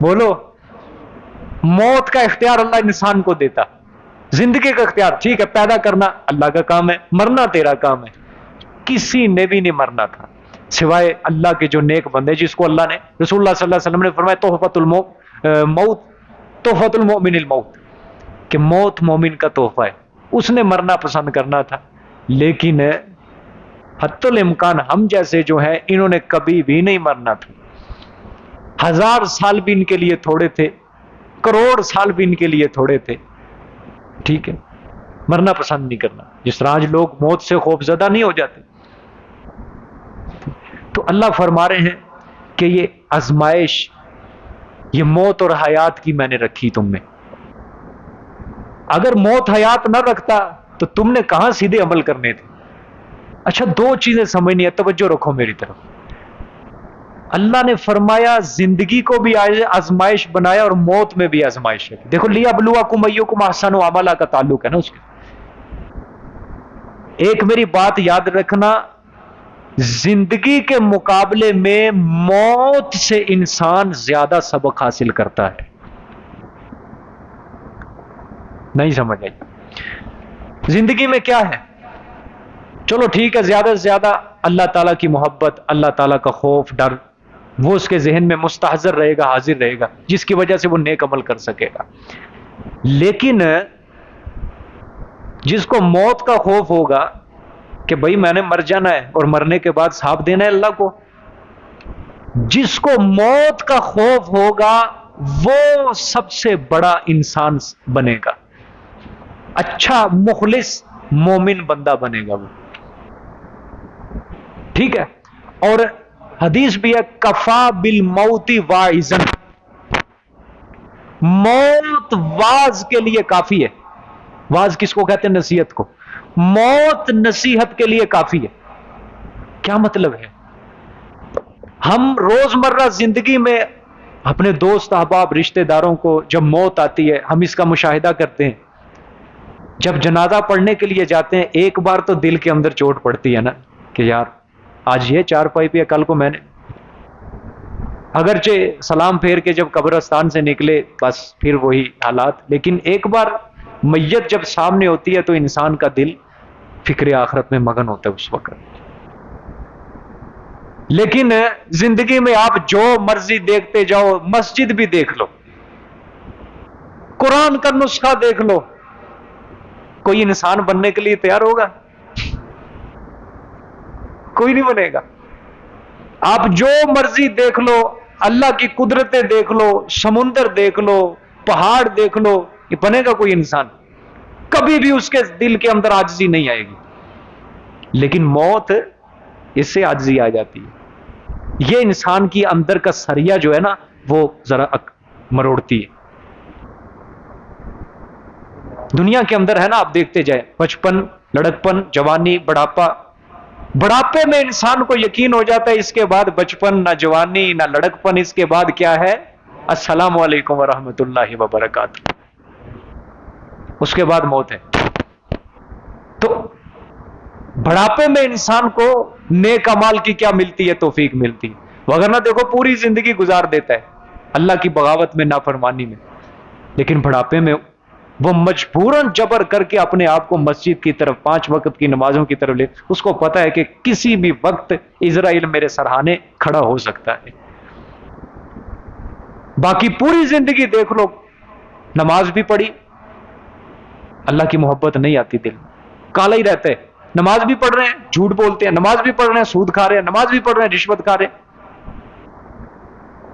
بولو۔ موت کا اختیار اللہ انسان کو دیتا، زندگی کا اختیار ٹھیک ہے، پیدا کرنا اللہ کا کام ہے، مرنا تیرا کام ہے۔ کسی نے بھی نہیں مرنا تھا سوائے اللہ کے جو نیک بندے، جس کو اللہ نے، رسول اللہ صلی اللہ علیہ وسلم نے فرمایا تحفۃ الموت، تحفۃ المؤمن الموت، کہ موت مومن کا تحفہ ہے۔ اس نے مرنا پسند کرنا تھا، لیکن حتی الامکان ہم جیسے جو ہیں انہوں نے کبھی بھی نہیں مرنا تھا۔ 1000 سال بھی ان کے لیے تھوڑے تھے، کروڑ سال بھی ان کے لیے تھوڑے تھے. ٹھیک ہے، مرنا پسند نہیں کرنا، جس طرح آج لوگ موت سے خوف زدہ نہیں ہو جاتے. تو اللہ فرما رہے ہیں کہ یہ آزمائش، یہ موت اور حیات کی میں نے رکھی تم میں. اگر موت حیات نہ رکھتا تو تم نے کہاں سیدھے عمل کرنے تھے. اچھا، 2 چیزیں سمجھنی ہے، توجہ رکھو میری طرف. اللہ نے فرمایا زندگی کو بھی آزمائش بنایا اور موت میں بھی آزمائش ہے. دیکھو، لیبلوکم ایکم احسن عملا کا تعلق ہے نا اس کے. ایک میری بات یاد رکھنا، زندگی کے مقابلے میں موت سے انسان زیادہ سبق حاصل کرتا ہے. نہیں سمجھ آئی؟ زندگی میں کیا ہے؟ چلو ٹھیک ہے، زیادہ سے زیادہ اللہ تعالیٰ کی محبت، اللہ تعالیٰ کا خوف، ڈر، وہ اس کے ذہن میں مستحضر رہے گا، حاضر رہے گا، جس کی وجہ سے وہ نیک عمل کر سکے گا. لیکن جس کو موت کا خوف ہوگا کہ بھائی میں نے مر جانا ہے اور مرنے کے بعد حساب دینا ہے اللہ کو، جس کو موت کا خوف ہوگا وہ سب سے بڑا انسان بنے گا، اچھا مخلص مومن بندہ بنے گا وہ. ٹھیک ہے، اور حدیث بھی ہے کفا بالموت واعظا، موت واعظ کے لیے کافی ہے. واعظ کس کو کہتے ہیں؟ نصیحت کو. موت نصیحت کے لیے کافی ہے. کیا مطلب ہے؟ ہم روزمرہ زندگی میں اپنے دوست احباب رشتہ داروں کو جب موت آتی ہے ہم اس کا مشاہدہ کرتے ہیں. جب جنازہ پڑھنے کے لیے جاتے ہیں ایک بار تو دل کے اندر چوٹ پڑتی ہے نا کہ یار آج یہ چارپائی پہ، کل کو میں نے. اگرچہ سلام پھیر کے جب قبرستان سے نکلے بس پھر وہی حالات، لیکن ایک بار میت جب سامنے ہوتی ہے تو انسان کا دل فکر آخرت میں مگن ہوتا ہے اس وقت. لیکن زندگی میں آپ جو مرضی دیکھتے جاؤ، مسجد بھی دیکھ لو، قرآن کا نسخہ دیکھ لو، کوئی انسان بننے کے لیے تیار ہوگا؟ کوئی نہیں بنے گا. آپ جو مرضی دیکھ لو، اللہ کی قدرتیں دیکھ لو، سمندر دیکھ لو، پہاڑ دیکھ لو، یہ بنے گا کوئی انسان؟ کبھی بھی اس کے دل کے اندر عاجزی نہیں آئے گی. لیکن موت، اس سے عاجزی آ جاتی ہے. یہ انسان کی اندر کا سریا جو ہے نا وہ ذرا مروڑتی ہے. دنیا کے اندر ہے نا، آپ دیکھتے جائیں، بچپن، لڑکپن، جوانی، بڑھاپا. بڑھاپے میں انسان کو یقین ہو جاتا ہے اس کے بعد بچپن، نہ جوانی نہ لڑکپن، اس کے بعد کیا ہے؟ السلام علیکم ورحمۃ اللہ وبرکاتہ. اس کے بعد موت ہے. تو بڑھاپے میں انسان کو نیک اعمال کی کیا ملتی ہے؟ توفیق ملتی ہے. وگرنہ دیکھو پوری زندگی گزار دیتا ہے اللہ کی بغاوت میں، نافرمانی میں، لیکن بڑھاپے میں وہ مجبوراً جبر کر کے اپنے آپ کو مسجد کی طرف، 5 وقت کی نمازوں کی طرف لے. اس کو پتا ہے کہ کسی بھی وقت اسرائیل میرے سرہانے کھڑا ہو سکتا ہے. باقی پوری زندگی دیکھ لو، نماز بھی پڑھی، اللہ کی محبت نہیں آتی دل میں، کالا ہی رہتا ہے. نماز بھی پڑھ رہے ہیں، جھوٹ بولتے ہیں، نماز بھی پڑھ رہے ہیں، سود کھا رہے ہیں، نماز بھی پڑھ رہے ہیں، رشوت کھا رہے ہیں.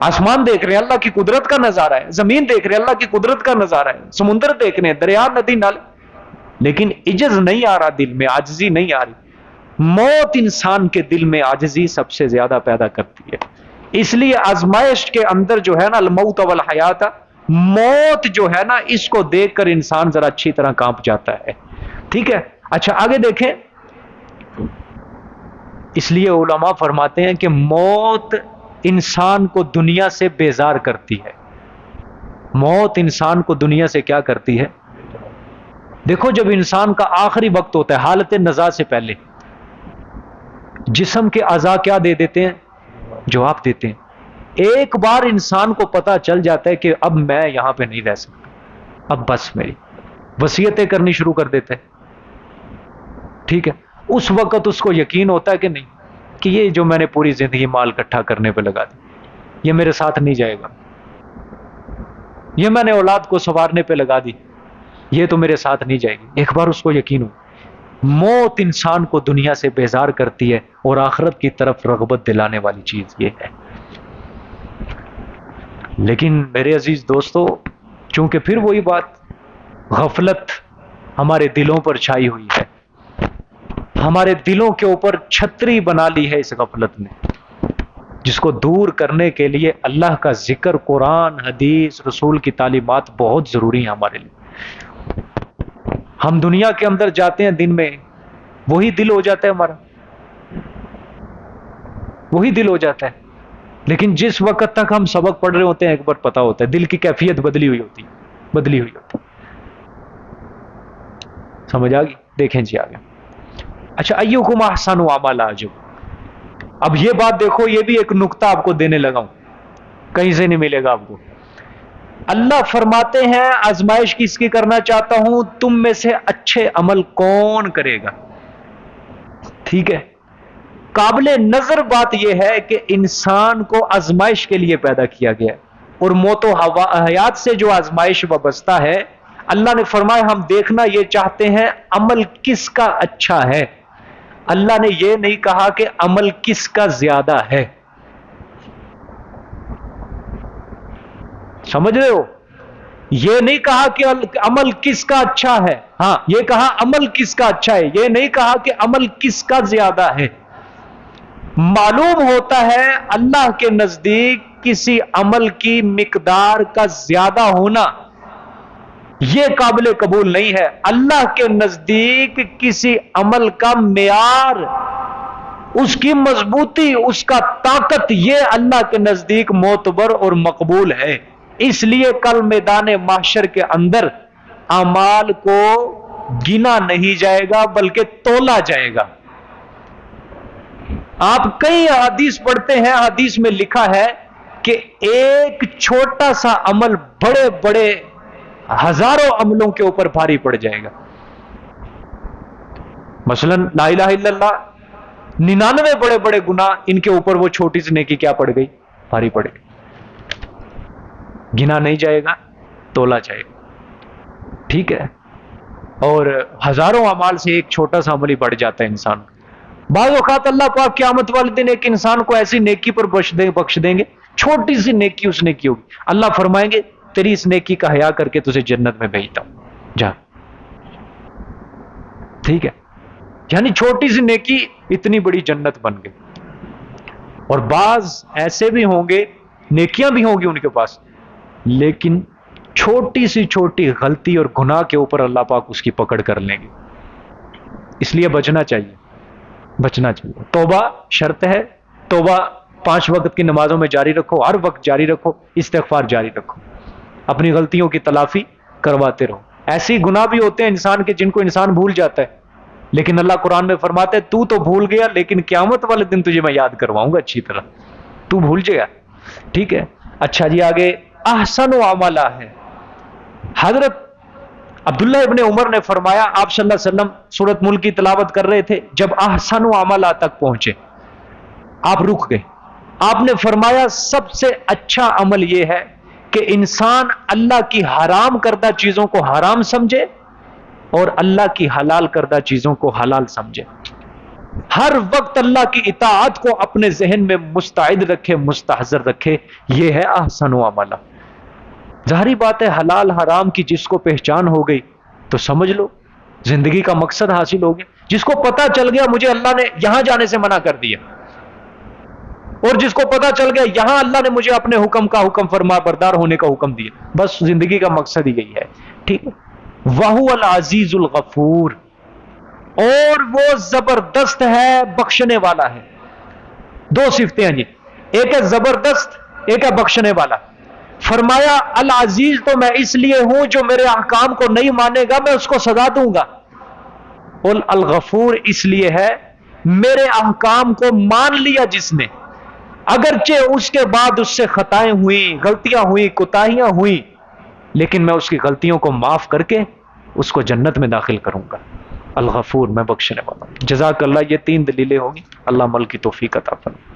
آسمان دیکھ رہے ہیں، اللہ کی قدرت کا نظارہ ہے. زمین دیکھ رہے ہیں، اللہ کی قدرت کا نظارہ ہے. سمندر دیکھ رہے ہیں، دریا، ندی، نال، لیکن عجز نہیں آ رہا دل میں، عاجزی نہیں آ رہی. موت انسان کے دل میں عاجزی سب سے زیادہ پیدا کرتی ہے. اس لیے آزمائش کے اندر جو ہے نا، الموت والحیات، موت جو ہے نا اس کو دیکھ کر انسان ذرا اچھی طرح کانپ جاتا ہے. ٹھیک ہے، اچھا آگے دیکھیں. اس لیے علماء فرماتے ہیں کہ موت انسان کو دنیا سے بیزار کرتی ہے. موت انسان کو دنیا سے کیا کرتی ہے؟ دیکھو جب انسان کا آخری وقت ہوتا ہے، حالت نزاع سے پہلے، جسم کے اعضاء کیا دے دیتے ہیں؟ جواب دیتے ہیں. ایک بار انسان کو پتا چل جاتا ہے کہ اب میں یہاں پہ نہیں رہ سکتا، اب بس میری، وصیتیں کرنی شروع کر دیتے ہیں. ٹھیک ہے، اس وقت اس کو یقین ہوتا ہے کہ نہیں، کہ یہ جو میں نے پوری زندگی مال اکٹھا کرنے پہ لگا دی، یہ میرے ساتھ نہیں جائے گا. یہ میں نے اولاد کو سنوارنے پہ لگا دی، یہ تو میرے ساتھ نہیں جائے گی. ایک بار اس کو یقین ہو. موت انسان کو دنیا سے بیزار کرتی ہے اور آخرت کی طرف رغبت دلانے والی چیز یہ ہے. لیکن میرے عزیز دوستو، چونکہ پھر وہی بات، غفلت ہمارے دلوں پر چھائی ہوئی ہے، ہمارے دلوں کے اوپر چھتری بنا لی ہے اس غفلت نے، جس کو دور کرنے کے لیے اللہ کا ذکر، قرآن، حدیث، رسول کی تعلیمات بہت ضروری ہیں ہمارے لیے۔ ہم دنیا کے اندر جاتے ہیں، دن میں وہی دل ہو جاتا ہے ہمارا، وہی دل ہو جاتا ہے، لیکن جس وقت تک ہم سبق پڑھ رہے ہوتے ہیں ایک بار پتا ہوتا ہے دل کی کیفیت بدلی ہوئی ہوتی ہے۔ سمجھ آ گئی؟ دیکھیں جی آگے۔ اچھا، ایکم احسن عملا، اب یہ بات دیکھو، یہ بھی ایک نقطہ آپ کو دینے لگا ہوں، کہیں سے نہیں ملے گا آپ کو۔ اللہ فرماتے ہیں آزمائش کس کی کرنا چاہتا ہوں، تم میں سے اچھے عمل کون کرے گا۔ ٹھیک ہے، قابل نظر بات یہ ہے کہ انسان کو آزمائش کے لیے پیدا کیا گیا ہے، اور موت و حیات سے جو آزمائش وابستہ ہے، اللہ نے فرمایا ہم دیکھنا یہ چاہتے ہیں عمل کس کا اچھا ہے۔ اللہ نے یہ نہیں کہا کہ عمل کس کا زیادہ ہے، سمجھ رہے ہو؟ یہ نہیں کہا کہ عمل کس کا اچھا ہے، ہاں یہ کہا عمل کس کا اچھا ہے، یہ نہیں کہا کہ عمل کس کا زیادہ ہے۔ معلوم ہوتا ہے اللہ کے نزدیک کسی عمل کی مقدار کا زیادہ ہونا یہ قابل قبول نہیں ہے۔ اللہ کے نزدیک کسی عمل کا معیار، اس کی مضبوطی، اس کا طاقت، یہ اللہ کے نزدیک معتبر اور مقبول ہے۔ اس لیے کل میدان محشر کے اندر اعمال کو گنا نہیں جائے گا بلکہ تولا جائے گا۔ آپ کئی حدیث پڑھتے ہیں، حدیث میں لکھا ہے کہ ایک چھوٹا سا عمل بڑے بڑے ہزاروں عملوں کے اوپر بھاری پڑ جائے گا۔ مثلا لا الہ الا اللہ 99 بڑے بڑے گناہ، ان کے اوپر وہ چھوٹی سی نیکی کیا پڑ گئی؟ بھاری پڑ گئی۔ گنا نہیں جائے گا، تولا جائے گا، ٹھیک ہے؟ اور ہزاروں اعمال سے ایک چھوٹا سا عمل ہی بڑھ جاتا ہے انسان۔ بعض اوقات اللہ پاک قیامت والے دن ایک انسان کو ایسی نیکی پر بخش دیں گے، چھوٹی سی نیکی اس نے کی ہوگی، اللہ فرمائیں گے تیری اس نیکی کا حیا کر کے تجھے جنت میں بھیجتا ہوں، جا۔ ٹھیک ہے، یعنی چھوٹی سی نیکی اتنی بڑی جنت بن گئی۔ اور بعض ایسے بھی ہوں گے، نیکیاں بھی ہوں گی ان کے پاس، لیکن چھوٹی سی چھوٹی غلطی اور گناہ کے اوپر اللہ پاک اس کی پکڑ کر لیں گے۔ اس لیے بچنا چاہیے، بچنا چاہیے۔ توبہ شرط ہے، توبہ 5 وقت کی نمازوں میں جاری رکھو، ہر وقت جاری رکھو، استغفار جاری رکھو، اپنی غلطیوں کی تلافی کرواتے رہو۔ ایسی گناہ بھی ہوتے ہیں انسان کے جن کو انسان بھول جاتا ہے، لیکن اللہ قرآن میں فرماتے ہے تو بھول گیا، لیکن قیامت والے دن تجھے میں یاد کرواؤں گا اچھی طرح، تو بھول جائے گا۔ ٹھیک ہے، اچھا جی آگے احسن و عملہ ہے۔ حضرت عبداللہ ابن عمر نے فرمایا آپ صلی اللہ علیہ وسلم سورۃ ملک کی تلاوت کر رہے تھے، جب احسن و عملہ تک پہنچے آپ رک گئے۔ آپ نے فرمایا سب سے اچھا عمل یہ ہے کہ انسان اللہ کی حرام کردہ چیزوں کو حرام سمجھے اور اللہ کی حلال کردہ چیزوں کو حلال سمجھے، ہر وقت اللہ کی اطاعت کو اپنے ذہن میں مستعد رکھے، مستحضر رکھے، یہ ہے احسن و عملہ۔ ظاہری بات ہے حلال حرام کی جس کو پہچان ہو گئی تو سمجھ لو زندگی کا مقصد حاصل ہو گیا۔ جس کو پتا چل گیا مجھے اللہ نے یہاں جانے سے منع کر دیا، اور جس کو پتا چل گیا یہاں اللہ نے مجھے اپنے حکم کا حکم فرما بردار ہونے کا حکم دیا، بس زندگی کا مقصد ہی یہی ہے۔ ٹھیک ہے، وَهُوَ الْعَزِيزُ الْغَفُورُ، اور وہ زبردست ہے، بخشنے والا ہے۔ 2 صفتیں ہیں جی، ایک ہے زبردست، ایک ہے بخشنے والا۔ فرمایا العزیز تو میں اس لیے ہوں جو میرے احکام کو نہیں مانے گا میں اس کو سزا دوں گا، اور الغفور اس لیے ہے میرے احکام کو مان لیا جس نے، اگرچہ اس کے بعد اس سے خطائیں ہوئیں، غلطیاں ہوئیں، کوتاہیاں ہوئیں، لیکن میں اس کی غلطیوں کو معاف کر کے اس کو جنت میں داخل کروں گا۔ الغفور، میں بخشنے والا ہوں۔ جزاک اللہ، یہ 3 دلیلیں ہوگی، اللہ عمل کی توفیق عطا فرمائے۔